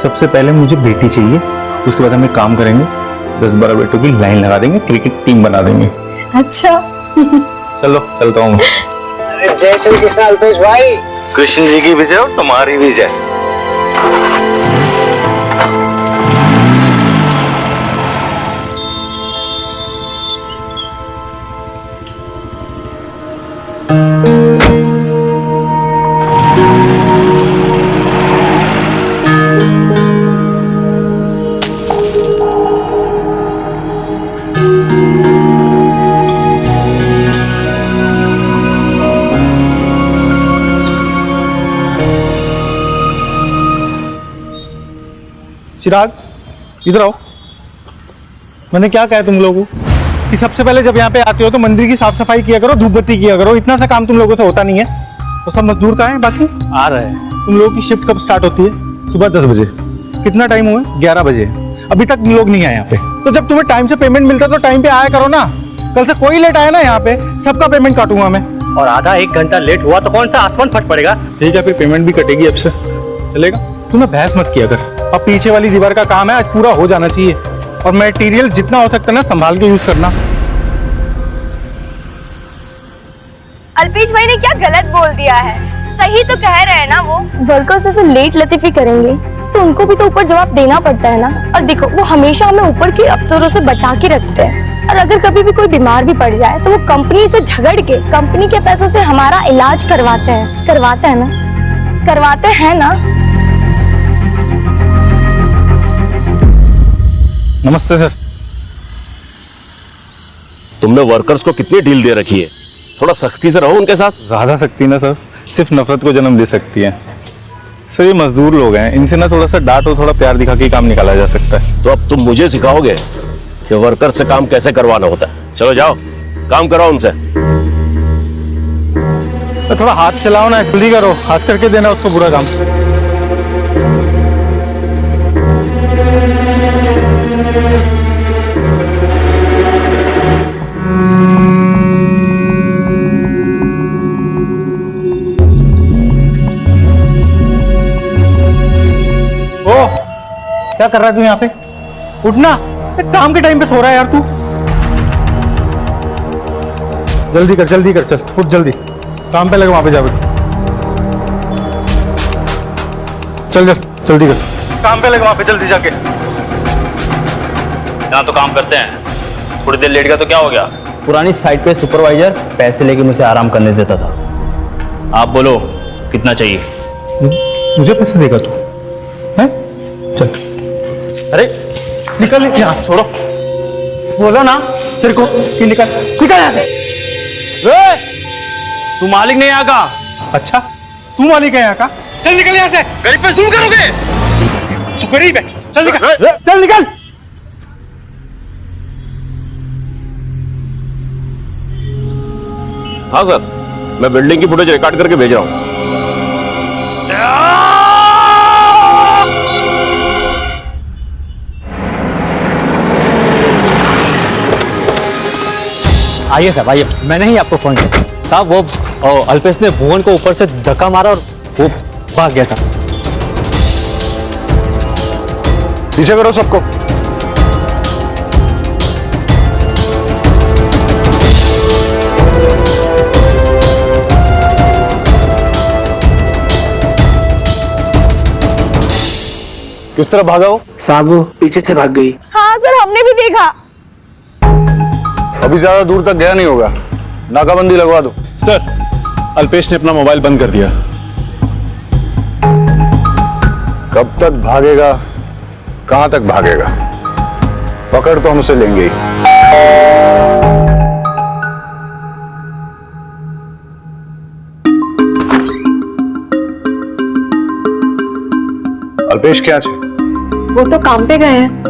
सबसे पहले मुझे बेटी चाहिए, उसके बाद हम एक काम करेंगे, 10-12 बेटों की लाइन लगा देंगे, क्रिकेट टीम बना देंगे। अच्छा। चलो चलता हूँ मैं। अरे जय श्री कृष्ण अल्पेश भाई। कृष्ण जी की विजय और तुम्हारी विजय। चिराग, इधर आओ। मैंने क्या कहा तुम लोगों को कि सबसे पहले जब यहाँ पे आते हो तो मंदिर की साफ सफाई किया करो, धूप बत्ती किया करो। इतना सा काम तुम लोगों से होता नहीं है। तो सब मजदूर कहाँ हैं बाकी? आ रहे हैं। तुम लोगों की शिफ्ट कब स्टार्ट होती है? सुबह 10 बजे। कितना टाइम हुआ? 11 बजे। अभी तक लोग नहीं आए यहाँ पे। तो जब तुम्हें टाइम से पेमेंट मिलता है तो टाइम पे आया करो ना। कल से कोई लेट आया ना यहाँ पे, सबका पेमेंट काटूंगा मैं। और आधा 1 घंटा लेट हुआ तो कौन सा आसमान फट पड़ेगा। ठीक है, फिर पेमेंट भी कटेगी अब से, चलेगा। तू ना बहस मत किया कर, अब पीछे वाली दीवार का काम है, आज पूरा हो जाना चाहिए। और मटेरियल जितना हो सकता है ना संभाल के यूज करना। अल्पेश भाई ने क्या गलत बोल दिया है? सही तो कह रहे हैं ना वो। वर्कर्स ऐसे लेट लतीफी करेंगे तो उनको भी तो ऊपर जवाब देना पड़ता है ना। और देखो वो हमेशा हमें ऊपर के अफसरों से बचा के रखते हैं, और अगर कभी भी कोई बीमार भी पड़ जाए तो वो कंपनी से झगड़ के कंपनी के पैसों से हमारा इलाज करवाते हैं। करवाते हैं ना, करवाते हैं ना। नमस्ते सर। तुमने वर्कर्स को कितनी डील दे रखी है? थोड़ा सख्ती से रहो उनके साथ। ज्यादा सख्ती ना सर सिर्फ नफरत को जन्म दे सकती है। सर ये मजदूर लोग हैं, इनसे ना थोड़ा सा डांट और थोड़ा प्यार दिखा के काम निकाला जा सकता है। तो अब तुम मुझे सिखाओगे कि वर्कर से काम कैसे करवाना होता है? चलो जाओ, काम कराओ उनसे। तो थोड़ा हाथ चलाओ ना, जल्दी करो, आज करके देना उसको पूरा काम। क्या कर रहा है तू यहाँ पे? उठना, काम के टाइम पे सो रहा है यार तू। जल्दी कर चल, उठ जल्दी, काम पे लगे, वहां पे जा बेटा। चल जल्दी कर, काम पे लगे वहां पे, जल्दी जाके। यहाँ तो काम करते हैं, थोड़ी देर लेट गया तो क्या हो गया? पुरानी साइट पे सुपरवाइजर पैसे लेके मुझे आराम करने देता था। आप बोलो कितना चाहिए? मुझे पैसे देगा तू? हैं? चल। अरे निकल यहाँ, छोड़ो। बोलो ना तेरे को कि निकल यहाँ से। तू मालिक नहीं यहाँ का? अच्छा तू मालिक है यहाँ का? चल निकल यहाँ से। गरीब पे जुल्म करोगे? तू गरीब है, चल निकल। हाँ सर, मैं बिल्डिंग की फुटेज रिकॉर्ड करके भेज रहा हूँ। आइए साहब आइए, मैंने ही आपको फोन किया साहब। वो अल्पेश ने भुवन को ऊपर से धक्का मारा और वो भाग गया साहब। पीछे करो सबको। किस तरह भागा हो? साहब वो पीछे से भाग गई। हाँ सर, हमने भी देखा। अभी ज्यादा दूर तक गया नहीं होगा, नाकाबंदी लगवा दो। सर अल्पेश ने अपना मोबाइल बंद कर दिया। कब तक भागेगा, कहां तक भागेगा? पकड़ तो हम उसे लेंगे ही। अल्पेश क्या है? वो तो काम पे गए हैं।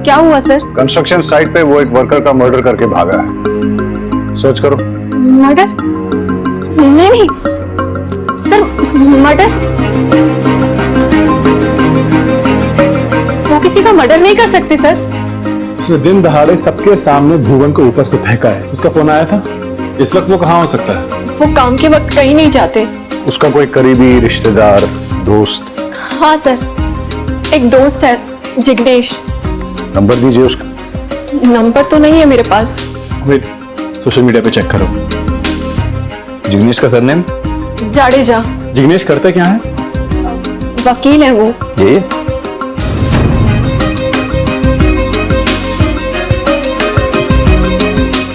क्या हुआ सर? कंस्ट्रक्शन साइट पे वो एक वर्कर का मर्डर करके भागा है। सर्च करो। मर्डर? नहीं सर, मर्डर? वो किसी का मर्डर नहीं कर सकते सर। उसने दिन दहाड़े सबके सामने भुवन को ऊपर से फेंका है। उसका फोन आया था। इस वक्त वो कहाँ हो सकता है? वो काम के वक्त कहीं नहीं जाते। उसका कोई करीबी रिश्तेदार, दोस्त? हाँ सर, एक दोस्त है जिग्नेश। नंबर दीजिए उसका। नंबर तो नहीं है मेरे पास। वेट, सोशल मीडिया पे चेक करो। जिग्नेश का सरनेम? जाडेजा। जिग्नेश करते क्या है? वकील है वो। ये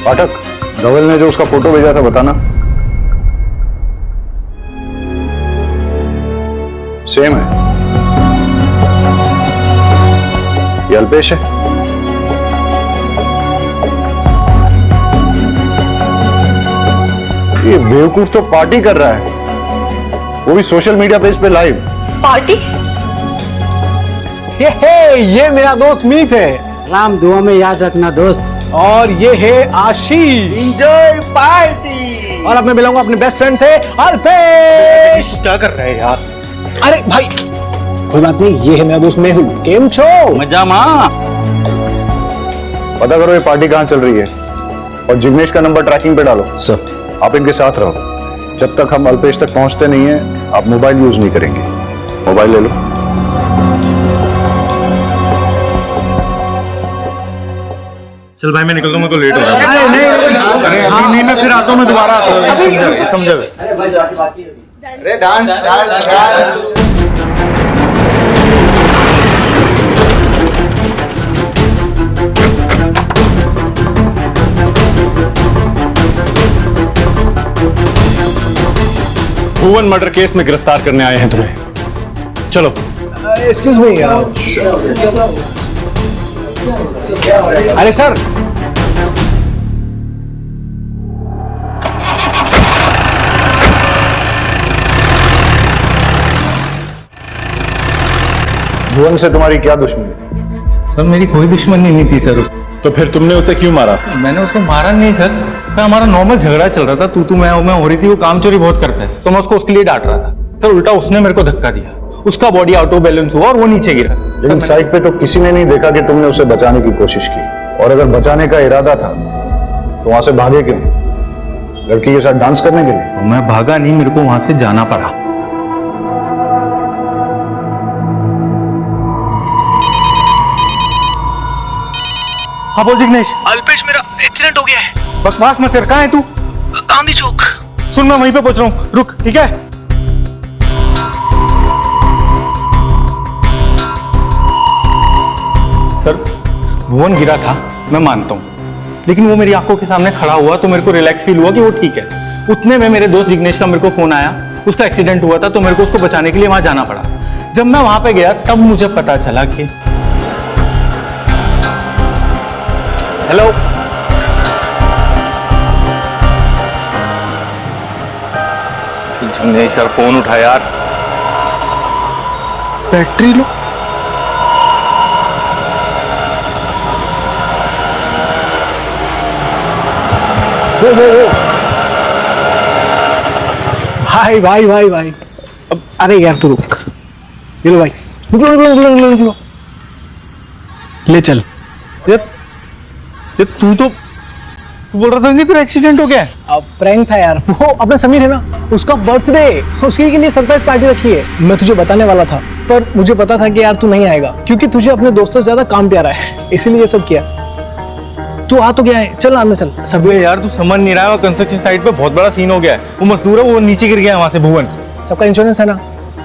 पाठक, धवल ने जो उसका फोटो भेजा था बताना। सेम है। ये अल्पेश है। ये बेवकूफ तो पार्टी कर रहा है, वो भी सोशल मीडिया पेज पे लाइव। पार्टी? ये मेरा दोस्त मीत है। सलाम दुआ में याद रखना दोस्त। और ये है आशीष। Enjoy party. और अब मैं मिलाऊंगा अपने बेस्ट फ्रेंड से अल्पेश। क्या कर रहे हैं यार? अरे भाई कोई बात नहीं, ये है मेरा दोस्त मेहुल। केम छो? मजा मां। पता करो ये पार्टी कहां चल रही है और जिग्नेश का नंबर ट्रैकिंग पे डालो। सर आप इनके साथ रहो। जब तक हम अल्पेश तक पहुंचते नहीं हैं आप मोबाइल यूज नहीं करेंगे। मोबाइल ले लो। चल भाई मैं निकलता हूँ, मेरे को लेट हो रहा है। अरे अभी नहीं, मैं फिर आता हूँ, मैं दोबारा आता हूँ। समझा? अरे डांस डांस। भुवन मर्डर केस में गिरफ्तार करने आए हैं तुम्हें। चलो। Excuse me. अरे सर, भुवन से तुम्हारी क्या दुश्मनी थी? सर मेरी कोई दुश्मनी नहीं थी सर। तो फिर तुमने उसे क्यों मारा? मैंने उसको मारा नहीं सर। सर हमारा नॉर्मल झगड़ा चल रहा था, तू मैं हो रही थी। वो काम चोरी बहुत करता है तो मैं उसको लिए डांट रहा था सर। उल्टा उसने मेरे को धक्का दिया, उसका बॉडी आउट ऑफ बैलेंस हुआ और वो नीचे गिरा। लेकिन साइड पे तो किसी ने नहीं देखा कि तुमने उसे बचाने की कोशिश की, और अगर बचाने का इरादा था तो वहां से भागे क्यों? लड़की के साथ डांस करने के लिए? मैं भागा नहीं, मेरे को वहां से जाना पड़ा। हाँ बोल जिग्नेश। अल्पेश, मेरा एक्सीडेंट हो गया है। बकवास मत कर, कहाँ है तू? गांधी चौक। सुन मैं वहीं पे पहुंच रहा हूँ, रुक ठीक है? सर भुवन गिरा था मैं मानता हूँ, लेकिन वो मेरी आंखों के सामने खड़ा हुआ तो मेरे को रिलैक्स फील हुआ कि वो ठीक है। उतने में मेरे दोस्त जिग्नेश का मेरे को फोन आया, उसका एक्सीडेंट हुआ था तो मेरे को उसको बचाने के लिए वहां जाना पड़ा। जब मैं वहां पे गया तब मुझे पता चला कि हेलो जिग्नेश यार फोन उठा यार। Battery low. वो भाई अब अरे यार तू रुक। ये लो भाई, निकलो। ले चल। तू बोल रहा था कि तेरा एक्सीडेंट हो गया? अब प्रैंक था यार। वो अपना समीर है ना, उसका बर्थडे, उसके लिए सरप्राइज पार्टी रखी है। मैं तुझे बताने वाला था पर मुझे पता था कि यार तू नहीं आएगा क्योंकि तुझे अपने दोस्तों से ज्यादा काम प्यारा है, इसीलिए ये सब किया। तू आ तो गया है, चल अंदर चल। सब यार तू समझ नहीं रहा है, कंस्ट्रक्शन साइट पे बहुत बड़ा सीन हो गया है। वो मजदूर है, वो नीचे गिर गया है वहां से। भुवन सबका इंश्योरेंस है ना,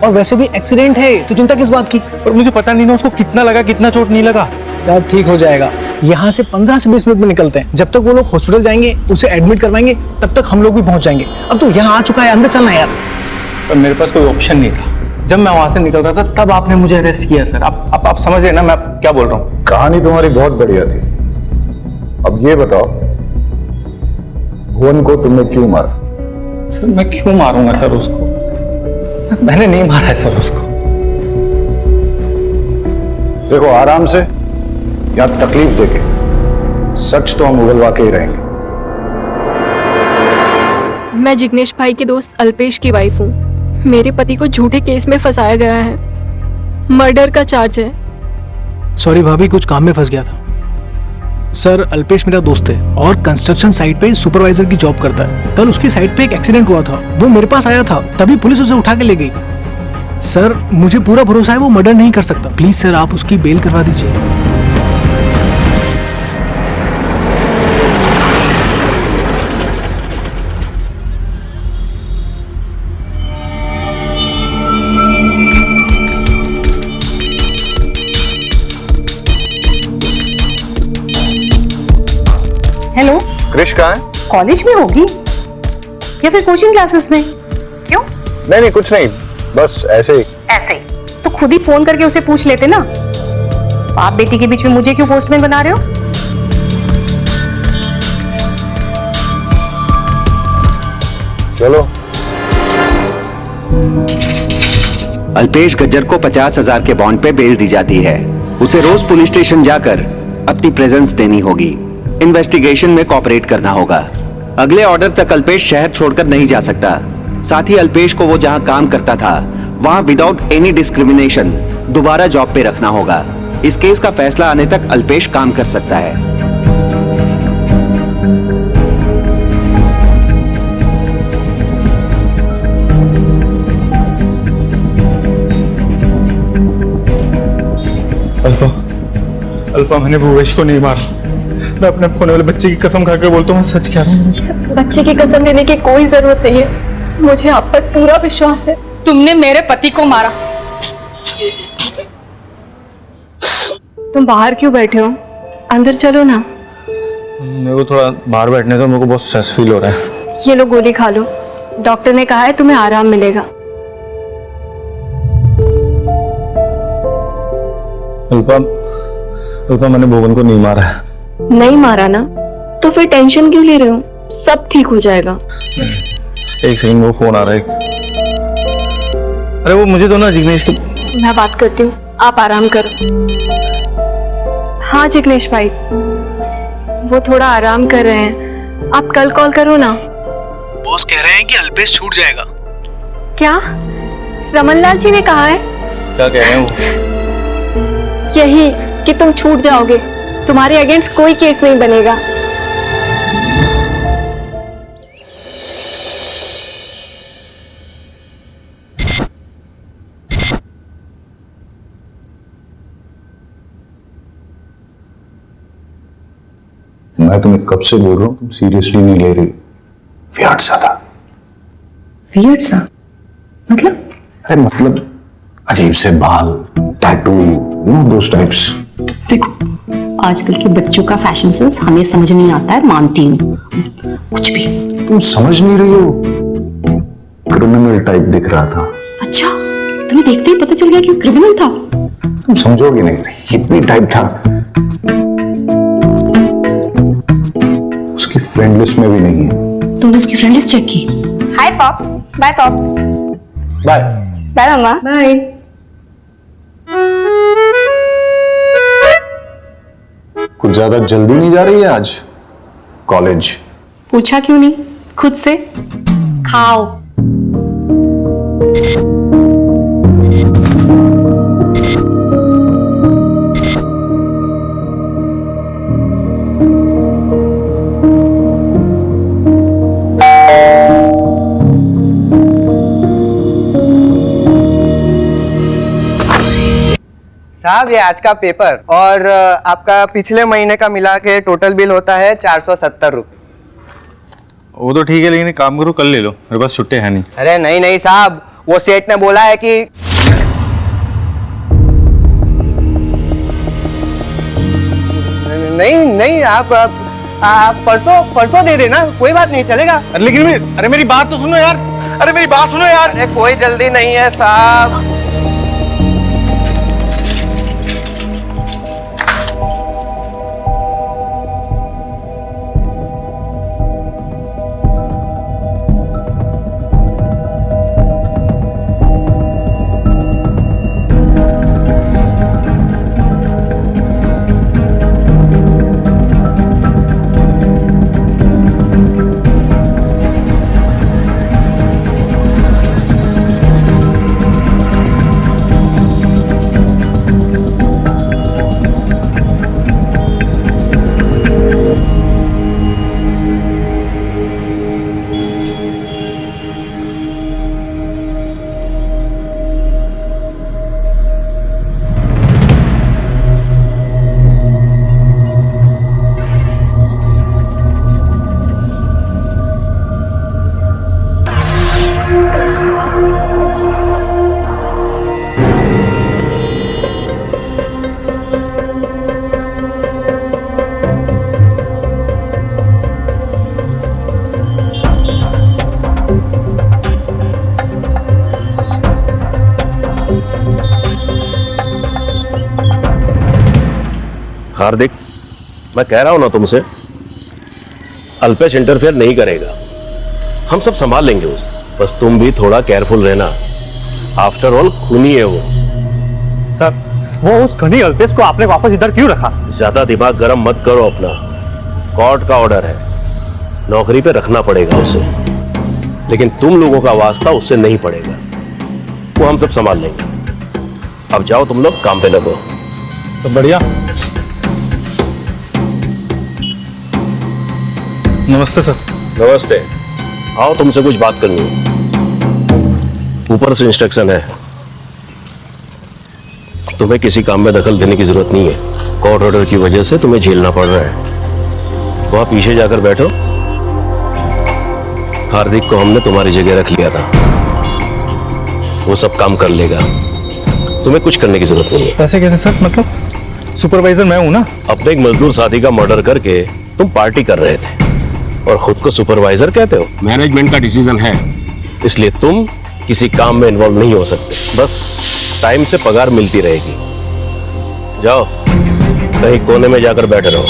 और वैसे भी एक्सीडेंट है तो चिंता किस बात की? पर मुझे पता नहीं ना उसको कितना लगा, कितना चोट नहीं लगा। सब ठीक हो जाएगा। यहाँ से 15 से 20 मिनट में निकलते हैं। जब तक वो लोग हॉस्पिटल जाएंगे, उसे एडमिट करवाएंगे, तब तक हम लोग भी पहुंच जाएंगे। अब तो यहाँ आ चुका है, अंदर चलना यार। सर मेरे पास कोई ऑप्शन नहीं था। जब मैं वहां से निकल रहा था तब आपने मुझे अरेस्ट किया सर। आप समझ रहे ना मैं क्या बोल रहा हूँ? कहानी तुम्हारी बहुत बढ़िया थी। अब ये बताओ भुवन को तुमने क्यों मारा? सर मैं क्यों मारूंगा सर उसको? मैंने नहीं मारा है सर उसको। देखो आराम से या तकलीफ देके, सच तो हम उगलवा के ही रहेंगे। मैं जिग्नेश भाई के दोस्त अल्पेश की वाइफ हूँ। मेरे पति को झूठे केस में फंसाया गया है, मर्डर का चार्ज है। सॉरी भाभी, कुछ काम में फंस गया था। सर अल्पेश मेरा दोस्त है और कंस्ट्रक्शन साइट पे सुपरवाइजर की जॉब करता है। कल उसकी साइट पे एक एक्सीडेंट हुआ था, वो मेरे पास आया था, तभी पुलिस उसे उठा के ले गई। सर मुझे पूरा भरोसा है वो मर्डर नहीं कर सकता। प्लीज सर आप उसकी बेल करवा दीजिए। हेलो, क्रिश कहाँ है? कॉलेज में होगी या फिर कोचिंग क्लासेस में? क्यों? नहीं कुछ नहीं, बस ऐसे ही। ऐसे तो खुद ही फोन करके उसे पूछ लेते ना। बाप बेटी के बीच में मुझे क्यों पोस्टमैन बना रहे हो? चलो। अल्पेश गज्जर को 50,000 के बॉन्ड पे बेल दी जाती है। उसे रोज पुलिस स्टेशन जाकर अपनी प्रेजेंस देनी होगी। इन्वेस्टिगेशन में कोऑपरेट करना होगा। अगले ऑर्डर तक अल्पेश शहर छोड़कर नहीं जा सकता। साथ ही अल्पेश को वो जहां काम करता था वहां विदाउट एनी डिस्क्रिमिनेशन दोबारा जॉब पे रखना होगा। इस केस का फैसला आने तक अल्पेश काम कर सकता है। अल्पा, मैंने भूवेश को नहीं मारा। मैं अपने खोने वाले बच्चे की कसम खा के बोलता हूँ, मैं सच कह रहा हूँ। बच्चे की कसम लेने की कोई जरूरत नहीं है, मुझे आप पर पूरा विश्वास है। तुमने मेरे पति को मारा। तुम बाहर क्यों बैठे हो? अंदर चलो ना। मेरे को थोड़ा बाहर बैठने दो, मेरे को बहुत स्ट्रेस फील हो रहा है। ये लो गोली खा लो, डॉक्टर ने कहा है तुम्हें आराम मिलेगा। अल्पा, मैंने भुवन को नहीं मारा है। नहीं मारा ना, तो फिर टेंशन क्यों ले रहे हो? सब ठीक हो जाएगा। एक सेकंड, वो फोन आ रहा है। अरे वो मुझे दो ना जिग्नेश की। मैं बात करती हूँ, आप आराम करो। हाँ जिग्नेश भाई, वो थोड़ा आराम कर रहे हैं, आप कल कॉल करो ना। बॉस कह रहे हैं कि अल्पेश छूट जाएगा। क्या रमनलाल जी ने कहा है? क्या कह रहे हैं वो? यही कि तुम छूट जाओगे, तुम्हारे अगेंस्ट कोई केस नहीं बनेगा। मैं तुम्हें कब से बोल रहा हूँ, तुम सीरियसली नहीं ले रही। वियर्ड सा था। वियर्ड सा मतलब? अरे मतलब अजीब से बाल, tattoo, you know those types. देखो, आजकल के बच्चों का फैशन सेंस हमें समझ नहीं आता है, मानती हूँ। कुछ भी तुम समझ नहीं रही हो, क्रिमिनल टाइप दिख रहा था। अच्छा, तुम्हें देखते ही पता चल गया कि वो क्रिमिनल था? तुम समझोगे नहीं, हिप्पी टाइप था। उसकी फ्रेंड लिस्ट में भी नहीं है। तुमने उसकी फ्रेंड लिस्ट चेक की? Hi pops, bye pops. Bye bye mamma. Bye. कुछ ज्यादा जल्दी नहीं जा रही है आज कॉलेज? पूछा क्यों नहीं खुद से? खाओ। साहब, ये आज का पेपर और आपका पिछले महीने का मिला के टोटल बिल होता है 470 रुपये। वो तो ठीक है, लेकिन एक काम करो, कल ले लो, मेरे पास छुट्टी है नहीं। अरे नहीं नहीं साहब, वो सेठ ने बोला है कि नहीं नहीं, आप परसों दे देना, कोई बात नहीं, चलेगा। अरे मेरी बात तो सुनो यार। अरे मेरी बात सुनो यार। अरे कोई जल्दी नहीं है साहब। हार्दिक, मैं कह रहा हूं ना तुमसे, अल्पेश इंटरफेयर नहीं करेगा, हम सब संभाल लेंगे उसे। बस तुम भी थोड़ा केयरफुल रहना, आफ्टर ऑल खूनी है वो। सर, वो उस खनी अल्पेश को आपने वापस इधर क्यों रखा? ज्यादा दिमाग गर्म मत करो अपना, कोर्ट का ऑर्डर है, नौकरी पे रखना पड़ेगा उसे, लेकिन तुम लोगों का वास्ता उससे नहीं पड़ेगा, वो हम सब संभाल लेंगे। अब जाओ तुम लोग काम पे लगो। तो बढ़िया। नमस्ते सर। नमस्ते, आओ तुमसे कुछ बात करनी है। ऊपर से इंस्ट्रक्शन है, तुम्हें किसी काम में दखल देने की जरूरत नहीं है, कोर्ट ऑर्डर की वजह से तुम्हें झेलना पड़ रहा है। वहां पीछे जाकर बैठो। हार्दिक को हमने तुम्हारी जगह रख लिया था, वो सब काम कर लेगा, तुम्हें कुछ करने की जरूरत नहीं है। ऐसे कैसे सर? मतलब सुपरवाइजर मैं हूं ना। अपने एक मजदूर साथी का मर्डर करके तुम पार्टी कर रहे थे और खुद को सुपरवाइजर कहते हो। मैनेजमेंट का डिसीजन है, इसलिए तुम किसी काम में इन्वॉल्व नहीं हो सकते। बस टाइम से पगार मिलती रहेगी। जाओ कहीं कोने में जाकर बैठे रहो।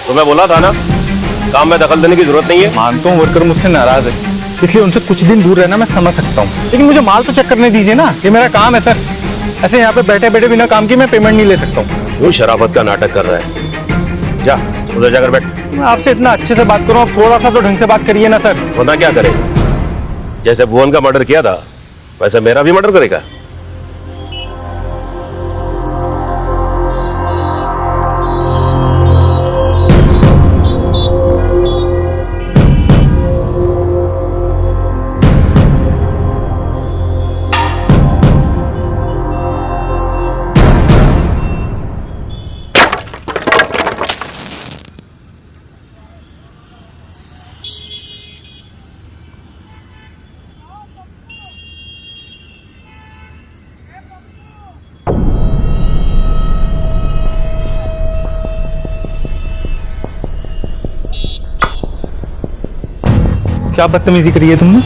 तो मैं बोला था ना, काम में दखल देने की जरूरत नहीं है। मानता हूँ वर्कर मुझसे नाराज है, इसलिए उनसे कुछ दिन दूर रहना मैं समझ सकता हूँ, लेकिन मुझे माल तो चेक करने दीजिए ना, ये मेरा काम है सर। ऐसे यहाँ पे बैठे बैठे बिना काम की मैं पेमेंट नहीं ले सकता हूँ। क्यों शराफत का नाटक कर रहा है? जा उधर जाकर बैठ। मैं आपसे इतना अच्छे से बात करूँ, आप थोड़ा सा तो ढंग से बात करिए ना सर। वरना क्या करेगा? जैसे भुवन का मर्डर किया था वैसे मेरा भी मर्डर करेगा। क्या बदतमीजी करी है तुमने?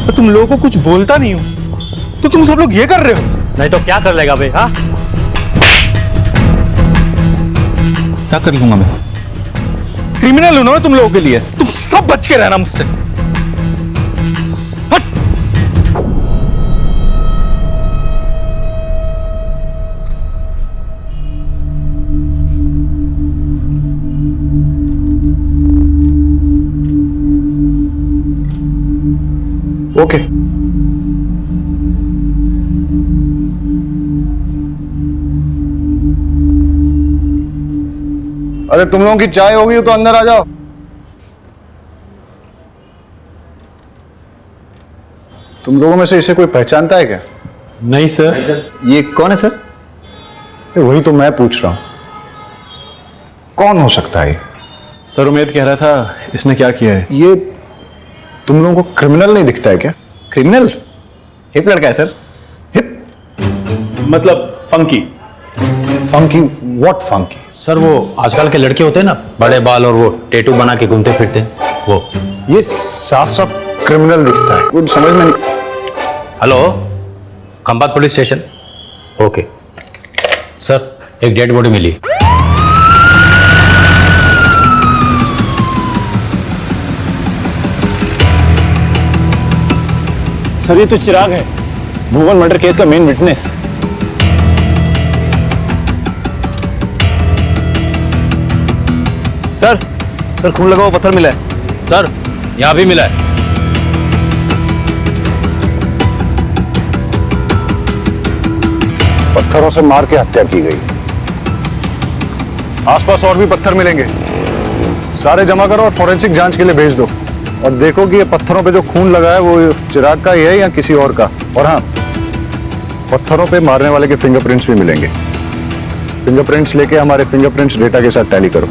तो तुम लोगों को कुछ बोलता नहीं हो तो तुम सब लोग ये कर रहे हो। नहीं तो क्या कर लेगा भाई? हाँ, क्या कर लूंगा मैं? क्रिमिनल हूं ना मैं तुम लोगों के लिए। तुम सब बच के रहना मुझसे। ओके अरे तुम लोगों की चाय होगी तो अंदर आ जाओ। तुम लोगों में से इसे कोई पहचानता है क्या? नहीं सर। ये कौन है सर? वही तो मैं पूछ रहा हूं, कौन हो सकता है? सर उमेद कह रहा था इसने क्या किया है। ये तुम लोगों को क्रिमिनल नहीं दिखता है क्या? क्रिमिनल? हिप लड़का है सर। मतलब funky. Funky? What funky? Sir वो आजकल के लड़के होते हैं ना, बड़े बाल और वो टैटू बना के घूमते फिरते हैं, वो। ये साफ साफ क्रिमिनल दिखता है, कुछ समझ में नहीं। Hello, Khambhat police station. Okay sir, एक डेड बॉडी मिली। सर ये तो चिराग है, भुवन मर्डर केस का मेन विटनेस। सर खून लगा हुआ पत्थर मिला है। सर यहां भी मिला है। पत्थरों से मार के हत्या की गई। आसपास और भी पत्थर मिलेंगे, सारे जमा करो और फॉरेंसिक जांच के लिए भेज दो। और देखो कि ये पत्थरों पे जो खून लगा है वो चिराग का ही है या किसी और का। और हाँ, पत्थरों पे मारने वाले के फिंगरप्रिंट्स भी मिलेंगे। फिंगरप्रिंट्स लेके हमारे फिंगरप्रिंट्स डेटा के साथ टैली करो,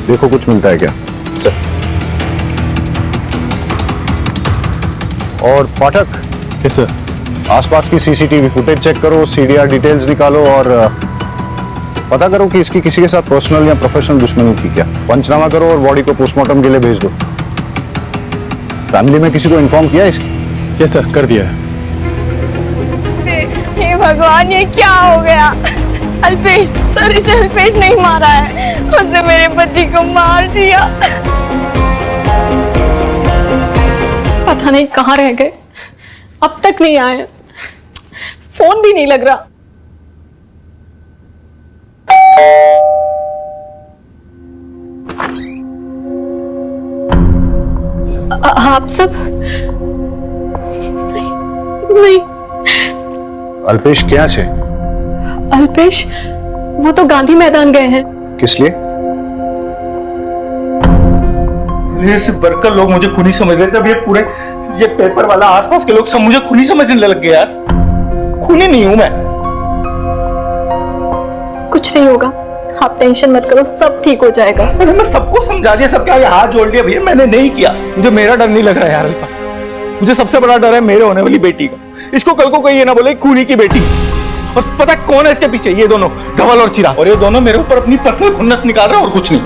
देखो कुछ मिलता है क्या। सर। और पाठक, यस सर, आसपास की सीसीटीवी फुटेज चेक करो, सीडीआर डिटेल्स निकालो और पता करो कि इसकी किसी के साथ पर्सनल या प्रोफेशनल दुश्मनी थी क्या। पंचनामा करो और बॉडी को पोस्टमार्टम के लिए भेज दो। फैमिली में किसी को इन्फॉर्म किया इसकी? यस सर, कर दिया है। हे भगवान, ये क्या हो गया? अल्पेश सर, इसे अल्पेश नहीं मारा है, उसने मेरे पति को मार दिया। पता नहीं कहाँ रह गए, अब तक नहीं आए, फोन भी नहीं लग रहा। आप सब नहीं। अल्पेश क्या है? अल्पेश वो तो गांधी मैदान गए हैं। किस लिए? ये सिर्फ वर्कर लोग मुझे खूनी समझ रहे थे, अब ये पेपर वाला आसपास के लोग सब मुझे खूनी समझने लग गए यार। खूनी नहीं हूं मैं। कुछ नहीं होगा, आप टेंशन मत करो, सब ठीक हो जाएगा। अरे मैं सबको समझा दिया, सबके आगे हाथ जोड़ दिया, भैया मैंने नहीं किया। मुझे मेरा डर नहीं लग रहा है यार अल्पा। मुझे सबसे बड़ा डर है मेरे होने वाली बेटी का। इसको कल को कोई ये ना बोले खूनी की बेटी। और पता है कौन है इसके पीछे? ये दोनों, धवल और चिराग। और ये दोनों मेरे ऊपर अपनी पर्सनल खुन्नस निकाल रहे हैं और कुछ नहीं।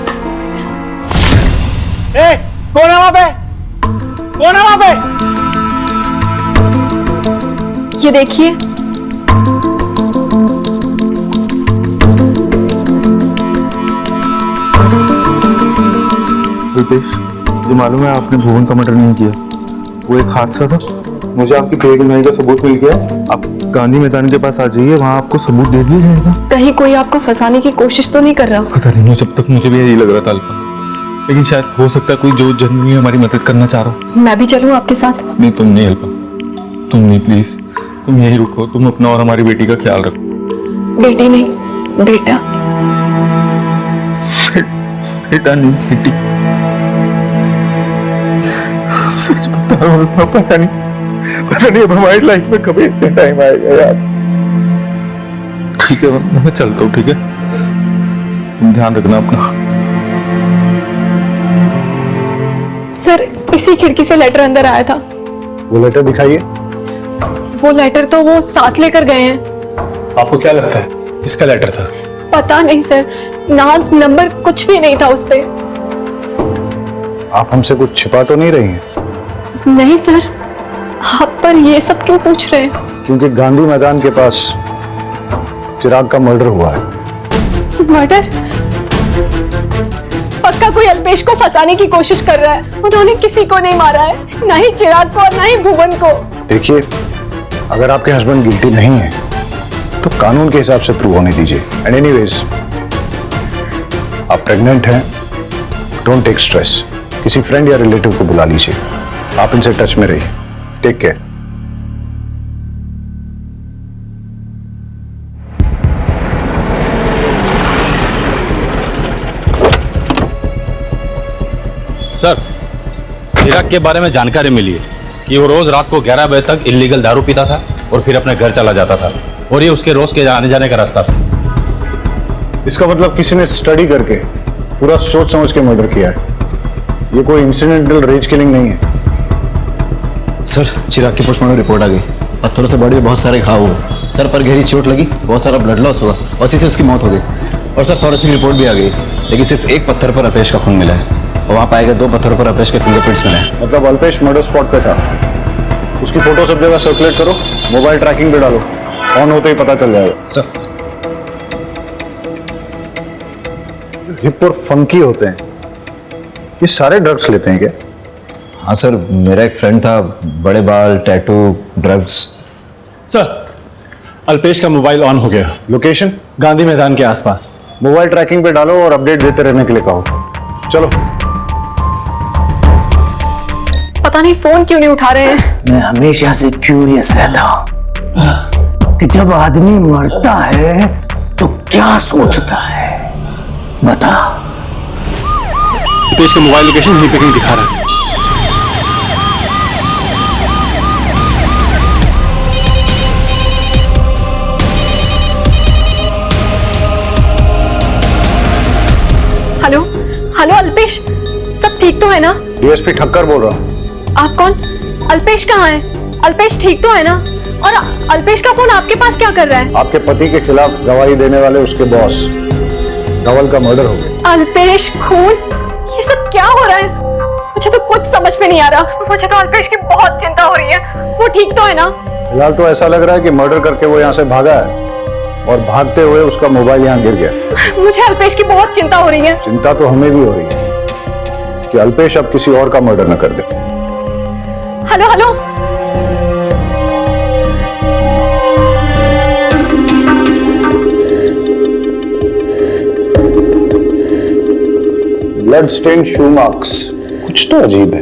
ए, कौन है वहां पे? कौन है वहां पे? ये देखिए, अल्पेश, मुझे मालूम है आपने भुवन का मर्डर नहीं किया, वो एक हादसा था। मुझे आपकी बेगुनाही का सबूत मिल गया। आप गांधी मैदान के पास आ जाइए, वहाँ आपको सबूत दे दिया जाएगा। कहीं कोई आपको फंसाने की कोशिश तो नहीं कर रहा? पता नहीं, जब तक मुझे भी यही लग रहा था अल्पा, लेकिन शायद हो सकता है कोई जो जनरली हमारी मदद करना चाह रहा हो। मैं भी चलूं आपके साथ? नहीं, तुम नहीं अल्पा, तुम नहीं, प्लीज तुम यही रुको। तुम अपना और हमारी बेटी का ख्याल रखो। बेटी नहीं, बेटा। बेटा नहीं, बेटी। सच बता रहा हूं, पता नहीं अब हमारी लाइफ में कभी इतना टाइम आएगा यार। ठीक है, मैं चलता हूँ, ठीक है? तुम ध्यान रखना अपना। सर, इसी खिड़की से लेटर अंदर आया था। वो लेटर दिखाइए। वो लेटर तो वो साथ लेकर गए हैं। आपको क्या लगता है किसका लेटर था? पता नहीं सर, नाम नंबर कुछ भी नहीं था उस पे। आप हमसे कुछ छिपा तो नहीं रही हैं? नहीं सर, आप पर ये सब क्यों पूछ रहे हैं? क्योंकि गांधी मैदान के पास चिराग का मर्डर हुआ है। मर्डर? पक्का कोई अल्पेश को फंसाने की कोशिश कर रहा है। उन्होंने किसी को नहीं मारा है, ना ही चिराग को और ना ही भुवन को। देखिए, अगर आपके हस्बैंड गिल्टी नहीं है तो कानून के हिसाब से प्रूव होने दीजिए। एंड एनीवेज, आप प्रेग्नेंट हैं, डोंट टेक स्ट्रेस। किसी फ्रेंड या रिलेटिव को बुला लीजिए। आप इनसे टच में रहिए। Take care. सर, चिराग के बारे में जानकारी मिली है कि वो रोज रात को 11 बजे तक इल्लीगल दारू पीता था और फिर अपने घर चला जाता था, और ये उसके रोज के आने जाने का रास्ता था। इसका मतलब किसी ने स्टडी करके पूरा सोच समझ के मर्डर किया है। ये कोई इंसिडेंटल रेज किलिंग नहीं है। सर, चिराग की पोस्टमार्टम रिपोर्ट आ गई। पत्थरों से बॉडी में बहुत सारे घाव हुए, सर पर गहरी चोट लगी, बहुत सारा ब्लड लॉस हुआ और इसी से उसकी मौत हो गई। और सर, फॉरेंसिक रिपोर्ट भी आ गई, लेकिन सिर्फ एक पत्थर पर अल्पेश का खून मिला है और वहाँ पाए गए 2 पत्थरों पर अल्पेश के फिंगरप्रिंट्स मिले हैं। मतलब अल्पेश मर्डर स्पॉट पे था। उसकी फोटो सब जगह सर्कुलेट करो, मोबाइल ट्रैकिंग पे डालो, ऑन होते ही पता चल जाएगा। सर, हिप और फंकी होते हैं, ये सारे ड्रग्स लेते हैं क्या? हाँ सर, मेरा एक फ्रेंड था, बड़े बाल, टैटू, ड्रग्स। सर, अल्पेश का मोबाइल ऑन हो गया। लोकेशन? गांधी मैदान के आसपास। मोबाइल ट्रैकिंग पे डालो और अपडेट देते रहने के लिए कहो। चलो। पता नहीं फोन क्यों नहीं उठा रहे हैं। मैं हमेशा से क्यूरियस रहता हूं कि जब आदमी मरता है तो क्या सोचता है, बता। अल्पेश का मोबाइल लोकेशन यहीं पे कहीं दिखा रहा है। हेलो हेलो, अल्पेश, सब ठीक तो है ना? डीएसपी ठक्कर बोल रहा हूँ। आप कौन? अल्पेश कहाँ है? अल्पेश ठीक तो है ना? और अल्पेश का फोन आपके पास क्या कर रहा है? आपके पति के खिलाफ गवाही देने वाले उसके बॉस धवल का मर्डर हो गया। अल्पेश खून? ये सब क्या हो रहा है? मुझे तो कुछ समझ में नहीं आ रहा। मुझे तो अल्पेश की बहुत चिंता हो रही है। वो ठीक तो है ना? फिलहाल तो ऐसा लग रहा है कि मर्डर करके वो यहाँ से भागा है और भागते हुए उसका मोबाइल यहाँ गिर गया। मुझे अल्पेश की बहुत चिंता हो रही है। चिंता तो हमें भी हो रही है कि अल्पेश अब किसी और का मर्डर न कर दे। हेलो हेलो, ब्लड स्टेन शू मार्क्स, कुछ तो अजीब है।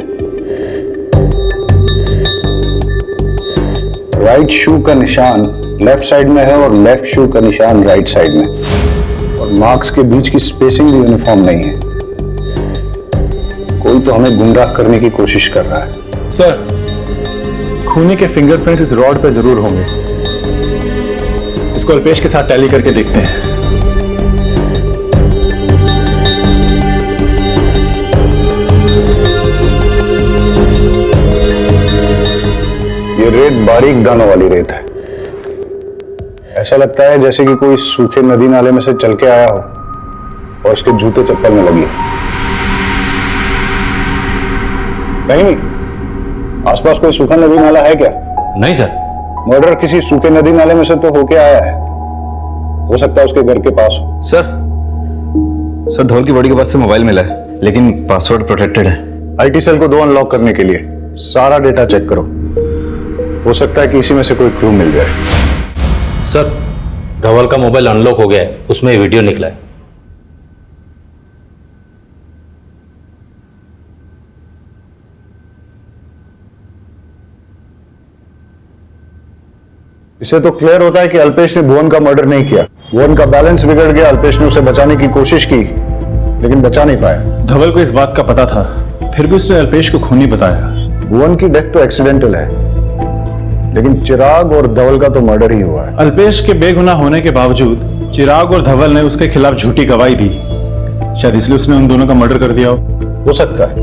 राइट शू का निशान लेफ्ट साइड में है और लेफ्ट शू का निशान राइट साइड में, और मार्क्स के बीच की स्पेसिंग भी यूनिफॉर्म नहीं है। कोई तो हमें गुमराह करने की कोशिश कर रहा है। सर, खूनी के फिंगरप्रिंट इस रॉड पे जरूर होंगे। इसको अल्पेश के साथ टैली करके देखते हैं। ये रेत बारीक दानों वाली रेत है। ऐसा लगता है जैसे कि कोई सूखे नदी नाले में से चल के आया हो और उसके जूते चप्पल में लगी। नहीं, आसपास कोई सूखा नदी नाला है क्या? नहीं सर। मर्डर किसी सूखे नदी नाले में से तो होके आया है। हो सकता है उसके घर के पास हो। सर धवल की बॉडी के पास से मोबाइल मिला है, लेकिन पासवर्ड प्रोटेक्टेड है। आईटी सेल को 2 अनलॉक करने के लिए सारा डेटा चेक करो। हो सकता है कि इसी में से कोई क्लू मिल जाए। सर, धवल का मोबाइल अनलॉक हो गया है, उसमें वीडियो निकला है। इससे तो क्लियर होता है कि अल्पेश ने भुवन का मर्डर नहीं किया। भुवन का बैलेंस बिगड़ गया, अल्पेश ने उसे बचाने की कोशिश की लेकिन बचा नहीं पाया। धवल को इस बात का पता था, फिर भी उसने अल्पेश को खूनी बताया। भुवन की डेथ तो एक्सीडेंटल है, लेकिन चिराग और धवल का तो मर्डर ही हुआ है। अल्पेश के बेगुनाह होने के बावजूद चिराग और धवल ने उसके खिलाफ झूठी गवाही दी। शायद इसलिए उसने उन दोनों का मर्डर कर दिया हो सकता है,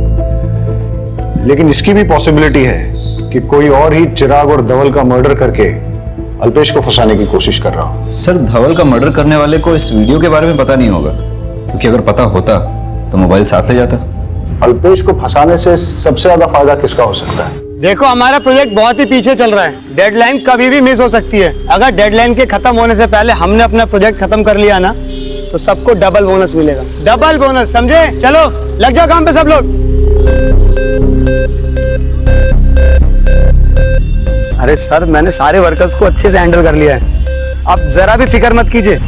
लेकिन इसकी भी पॉसिबिलिटी है कि कोई और ही चिराग और धवल का मर्डर करके अल्पेश को फंसाने की कोशिश कर रहा हो। सर, धवल का मर्डर करने वाले को इस वीडियो के बारे में पता नहीं होगा, क्योंकि अगर पता होता तो मोबाइल साथ ले जाता। अल्पेश को फंसाने से सबसे ज्यादा फायदा किसका हो सकता है? देखो, हमारा प्रोजेक्ट बहुत ही पीछे चल रहा है। डेडलाइन कभी भी मिस हो सकती है। अगर डेडलाइन के खत्म होने से पहले हमने अपना प्रोजेक्ट खत्म कर लिया ना, तो सबको डबल बोनस मिलेगा। डबल बोनस, समझे? चलो लग जाओ काम पे सब लोग। अरे सर, मैंने सारे वर्कर्स को अच्छे से हैंडल कर लिया है। आप जरा भी फिक्र मत कीजिए,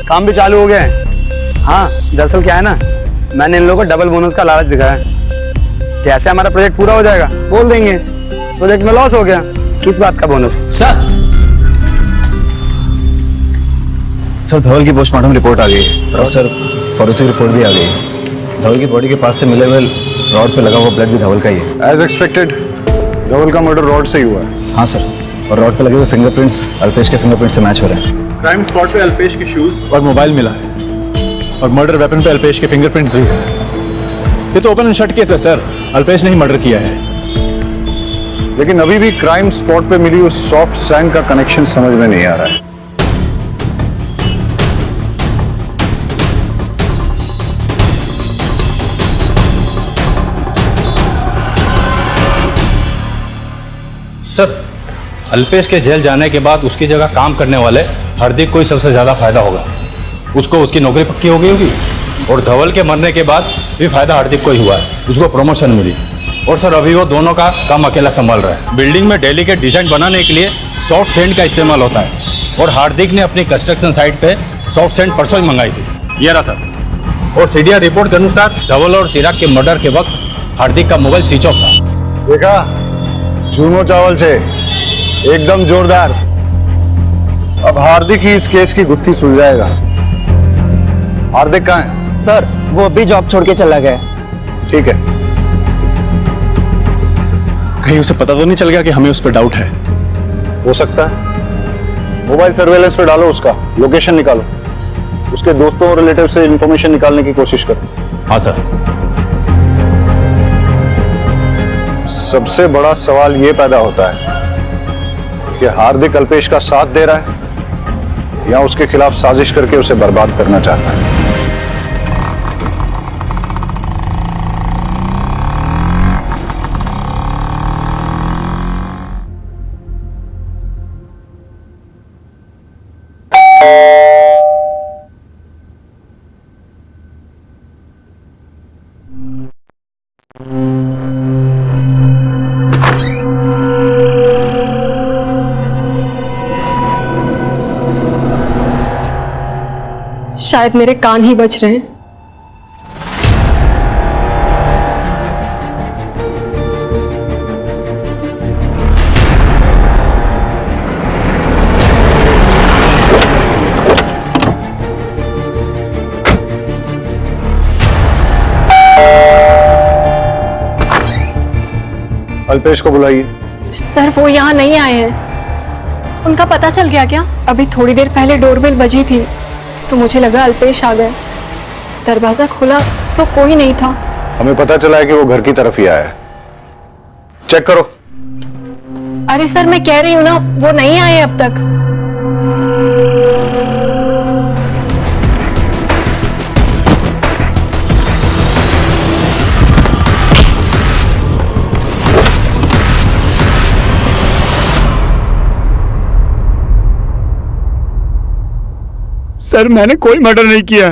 काम भी चालू हो गया है। हाँ, दरअसल क्या है ना, मैंने इन लोगों को डबल बोनस का लालच दिखाया है। जैसे हमारा प्रोजेक्ट पूरा हो जाएगा बोल देंगे प्रोजेक्ट में लॉस हो गया, किस बात का बोनस? सर, धवल की पोस्टमार्टम रिपोर्ट आ गई है और सर फॉरेंसिक रिपोर्ट भी आ गई है। धवल की बॉडी के पास से मिले हुए रॉड पे लगा हुआ ब्लड भी धवल का ही है। एज एक्सपेक्टेड धवल का मर्डर रॉड से ही हुआ है। हाँ सर, और रॉड पे लगे हुए फिंगरप्रिंट्स अल्पेश के फिंगरप्रिंट से मैच हो रहे हैं। क्राइम स्पॉट पे अल्पेश के शूज और मोबाइल मिला है, और मर्डर वेपन पे अल्पेश के फिंगरप्रिंट्स भी हैं। ये तो ओपन एंड शट केस है सर, अल्पेश ने ही मर्डर किया है। लेकिन अभी भी क्राइम स्पॉट पे मिली उस सॉफ्ट सैंड का कनेक्शन समझ में नहीं आ रहा है। सर, अल्पेश के जेल जाने के बाद उसकी जगह काम करने वाले हार्दिक को ही सबसे ज्यादा फायदा होगा। उसको उसकी नौकरी पक्की हो गई होगी, और धवल के मरने के बाद भी फायदा हार्दिक को ही हुआ है। उसको प्रमोशन मिली, और सर अभी वो दोनों का काम अकेला संभाल रहा है। बिल्डिंग में डेलीकेट डिजाइन बनाने के लिए सॉफ्ट सैंड का इस्तेमाल होता है, और हार्दिक ने अपनी कंस्ट्रक्शन साइट पे सॉफ्ट सैंड परसों ही मंगाई थी। ये रहा सर। और सीडीआर रिपोर्ट के अनुसार धवल और चिराग के मर्डर के वक्त हार्दिक का मोबाइल स्विच ऑफ था। देखा, चूनो चावल से एकदम जोरदार। अब हार्दिक ही इस केस की गुत्थी सुलझाएगा। हार्दिक कहाँ है? सर, वो अभी जॉब छोड़ के चला गया। ठीक है। कहीं उसे पता तो नहीं चल गया कि हमें उस पर डाउट है? हो सकता है। मोबाइल सर्वेलेंस पे डालो, उसका लोकेशन निकालो, उसके दोस्तों और रिलेटिव से इंफॉर्मेशन निकालने की कोशिश करो। हाँ सर। सबसे बड़ा सवाल ये पैदा होता है कि हार्दिक अल्पेश का साथ दे रहा है या उसके खिलाफ साजिश करके उसे बर्बाद करना चाहता है। शायद मेरे कान ही बज रहे हैं। अल्पेश को बुलाइए। सर वो यहाँ नहीं आए हैं। उनका पता चल गया क्या? अभी थोड़ी देर पहले डोरबेल बजी थी तो मुझे लगा अल्पेश आ गए। दरवाजा खोला तो कोई नहीं था। हमें पता चला है कि वो घर की तरफ ही आया है। चेक करो। अरे सर मैं कह रही हूँ ना, वो नहीं आए अब तक। सर मैंने कोई मर्डर नहीं किया।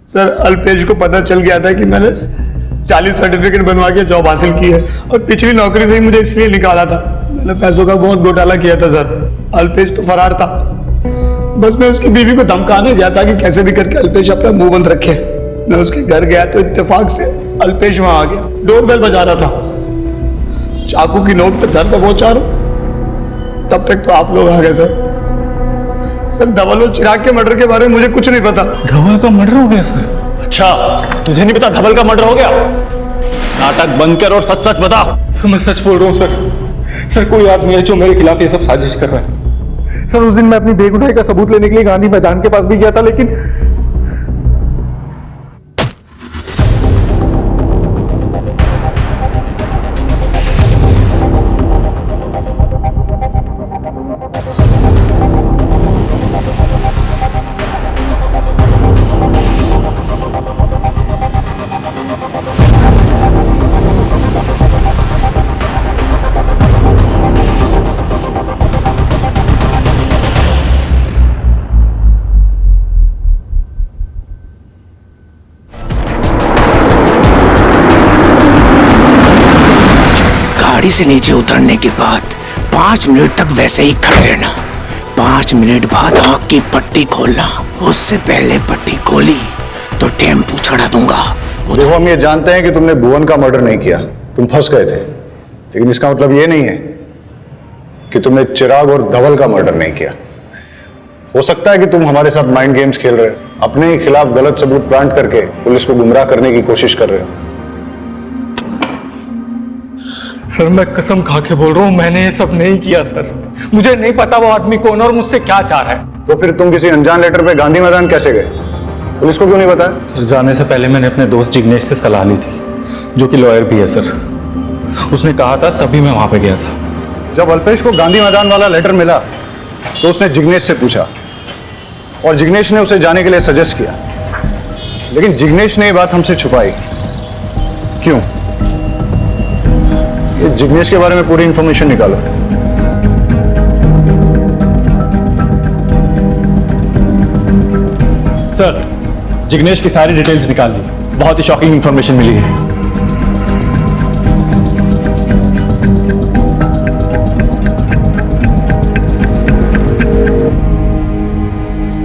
सर अल्पेश को पता चल गया था कि मैंने 40 सर्टिफिकेट बनवा के जॉब हासिल की है और पिछली नौकरी से ही मुझे इसलिए निकाला था। मैंने पैसों का बहुत घोटाला किया था सर। अल्पेश तो फरार था। बस मैं उसकी बीवी को धमकाने गया था कि कैसे भी करके अल्पेश अपना मुंह बंद रखे। मैं उसके घर गया तो इत्तेफाक से अल्पेश वहां आ गया। डोरबेल बजा रहा था। चाकू की नोक पे दर्द पहुंचा रहा। तब तक तो आप लोग आ गए सर। सर धवल और चिराग के मर्डर के बारे में मुझे कुछ नहीं पता। धवल का मर्डर हो गया सर? अच्छा तुझे नहीं पता धवल का मर्डर हो गया? नाटक बंद कर और सच सच बता। सर मैं सच बोल रहा हूँ सर। सर कोई आदमी है जो मेरे खिलाफ ये सब साजिश कर रहा है। सर उस दिन मैं अपनी बेगुनाही का सबूत लेने के लिए गांधी मैदान के पास भी गया था, लेकिन गाड़ी से नीचे उतरने के बाद 5 मिनट तक वैसे ही खड़े रहना। 5 मिनट बाद आँख की पट्टी खोलना। उससे पहले पट्टी खोली तो टेम्पू चढ़ा दूंगा। देखो हम ये जानते हैं कि तुमने भुवन का मर्डर नहीं किया, तुम फंस गए थे, लेकिन इसका मतलब ये नहीं है कि तुमने चिराग और धवल का मर्डर नहीं किया। हो सकता है कि तुम हमारे साथ माइंड गेम्स खेल रहे हो, अपने ही खिलाफ गलत सबूत प्लांट करके पुलिस को गुमराह करने की कोशिश कर रहे हो। सर मैं कसम खा के बोल रहा हूँ मैंने ये सब नहीं किया सर। मुझे नहीं पता वो आदमी कौन और मुझसे क्या चाह रहा है। तो फिर तुम किसी अनजान लेटर पे गांधी मैदान कैसे गए? पुलिस को क्यों नहीं बताया? सर जाने से पहले मैंने अपने दोस्त जिग्नेश से सलाह ली थी, जो कि लॉयर भी है सर। उसने कहा था तभी मैं वहां पे गया था। जब अल्पेश को गांधी मैदान वाला लेटर मिला तो उसने जिग्नेश से पूछा और जिग्नेश ने उसे जाने के लिए सजेस्ट किया, लेकिन जिग्नेश ने ये बात हमसे छुपाई। क्यों? ये जिग्नेश के बारे में पूरी इंफॉर्मेशन निकालो। सर जिग्नेश की सारी डिटेल्स निकाल ली, बहुत ही शॉकिंग इंफॉर्मेशन मिली है।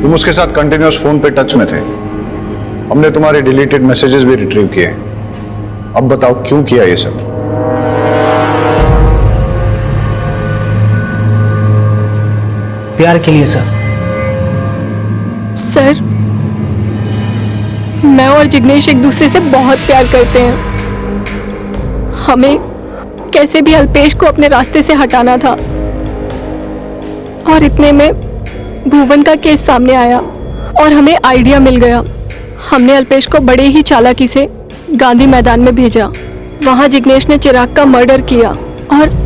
तुम उसके साथ कंटिन्यूअस फोन पे टच में थे। हमने तुम्हारे डिलीटेड मैसेजेस भी रिट्रीव किए। अब बताओ क्यों किया ये सब? प्यार के लिए सर। सर मैं और जिग्नेश एक दूसरे से बहुत प्यार करते हैं। हमें कैसे भी अल्पेश को अपने रास्ते से हटाना था और इतने में भुवन का केस सामने आया और हमें आइडिया मिल गया। हमने अल्पेश को बड़े ही चालाकी से गांधी मैदान में भेजा। वहां जिग्नेश ने चिराग का मर्डर किया और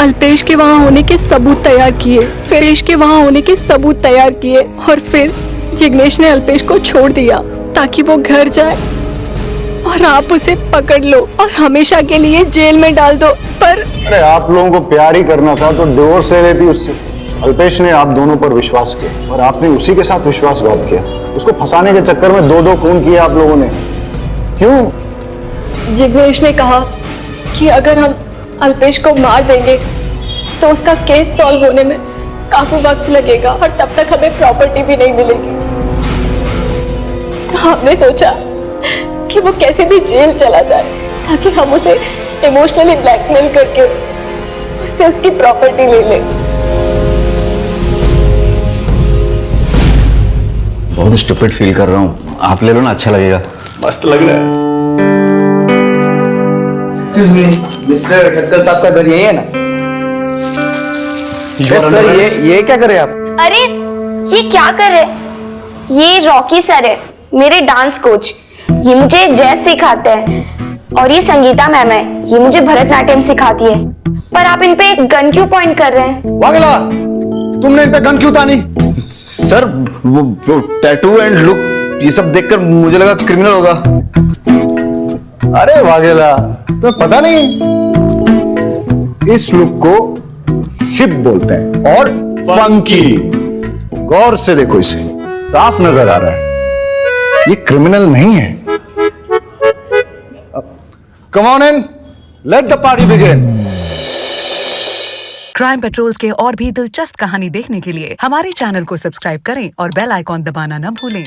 अल्पेश के वहां होने के सबूत तैयार किए। और फिर जिग्नेश ने अल्पेश को छोड़ दिया ताकि वो घर जाए और आप उसे पकड़ लो और हमेशा के लिए जेल में डाल दो। पर अरे आप लोगों को प्यार ही करना था तो डिवोर्स ले लेती उससे। अल्पेश ने आप दोनों पर विश्वास किया और आपने उसी के साथ विश्वासघात किया। उसको फंसाने के चक्कर में 2-2 खून किए आप लोगों ने। क्यों? जिग्नेश ने कहा कि अगर हम अल्पेश को मार देंगे तो उसका केस सॉल्व होने में काफी वक्त लगेगा और तब तक हमें प्रॉपर्टी भी नहीं मिलेगी। तो हमने सोचा कि वो कैसे भी जेल चला जाए ताकि हम उसे इमोशनली ब्लैकमेल करके उससे उसकी प्रॉपर्टी ले लें। बहुत स्टूपिड फील कर रहा हूँ, आप ले लो ना, अच्छा लगेगा। मस्त लग रहा है। मिस्टर ठक्कर साहब का घर यही है ना? सर ये क्या कर रहे हैं आप? अरे ये क्या कर रहे? ये रॉकी सर है, मेरे डांस कोच। ये मुझे जैज सिखाते हैं और ये संगीता मैम है, ये मुझे भरतनाट्यम सिखाती है। पर आप इन पे एक गन क्यों पॉइंट कर रहे हैं? वागेला, तुमने इन पे गन क्यों तानी? सर वो टैटू एंड लुक ये सब देखकर मुझे लगा क्रिमिनल होगा। अरे वागेला, तुम्हें पता नहीं, इस लुक को हिप बोलते हैं और फंकी। गौर से देखो इसे, साफ नजर आ रहा है ये क्रिमिनल नहीं है। Come on in, let the party begin. Crime patrols के और भी दिलचस्प कहानी देखने के लिए हमारे चैनल को सब्सक्राइब करें और बेल आइकॉन दबाना न भूलें।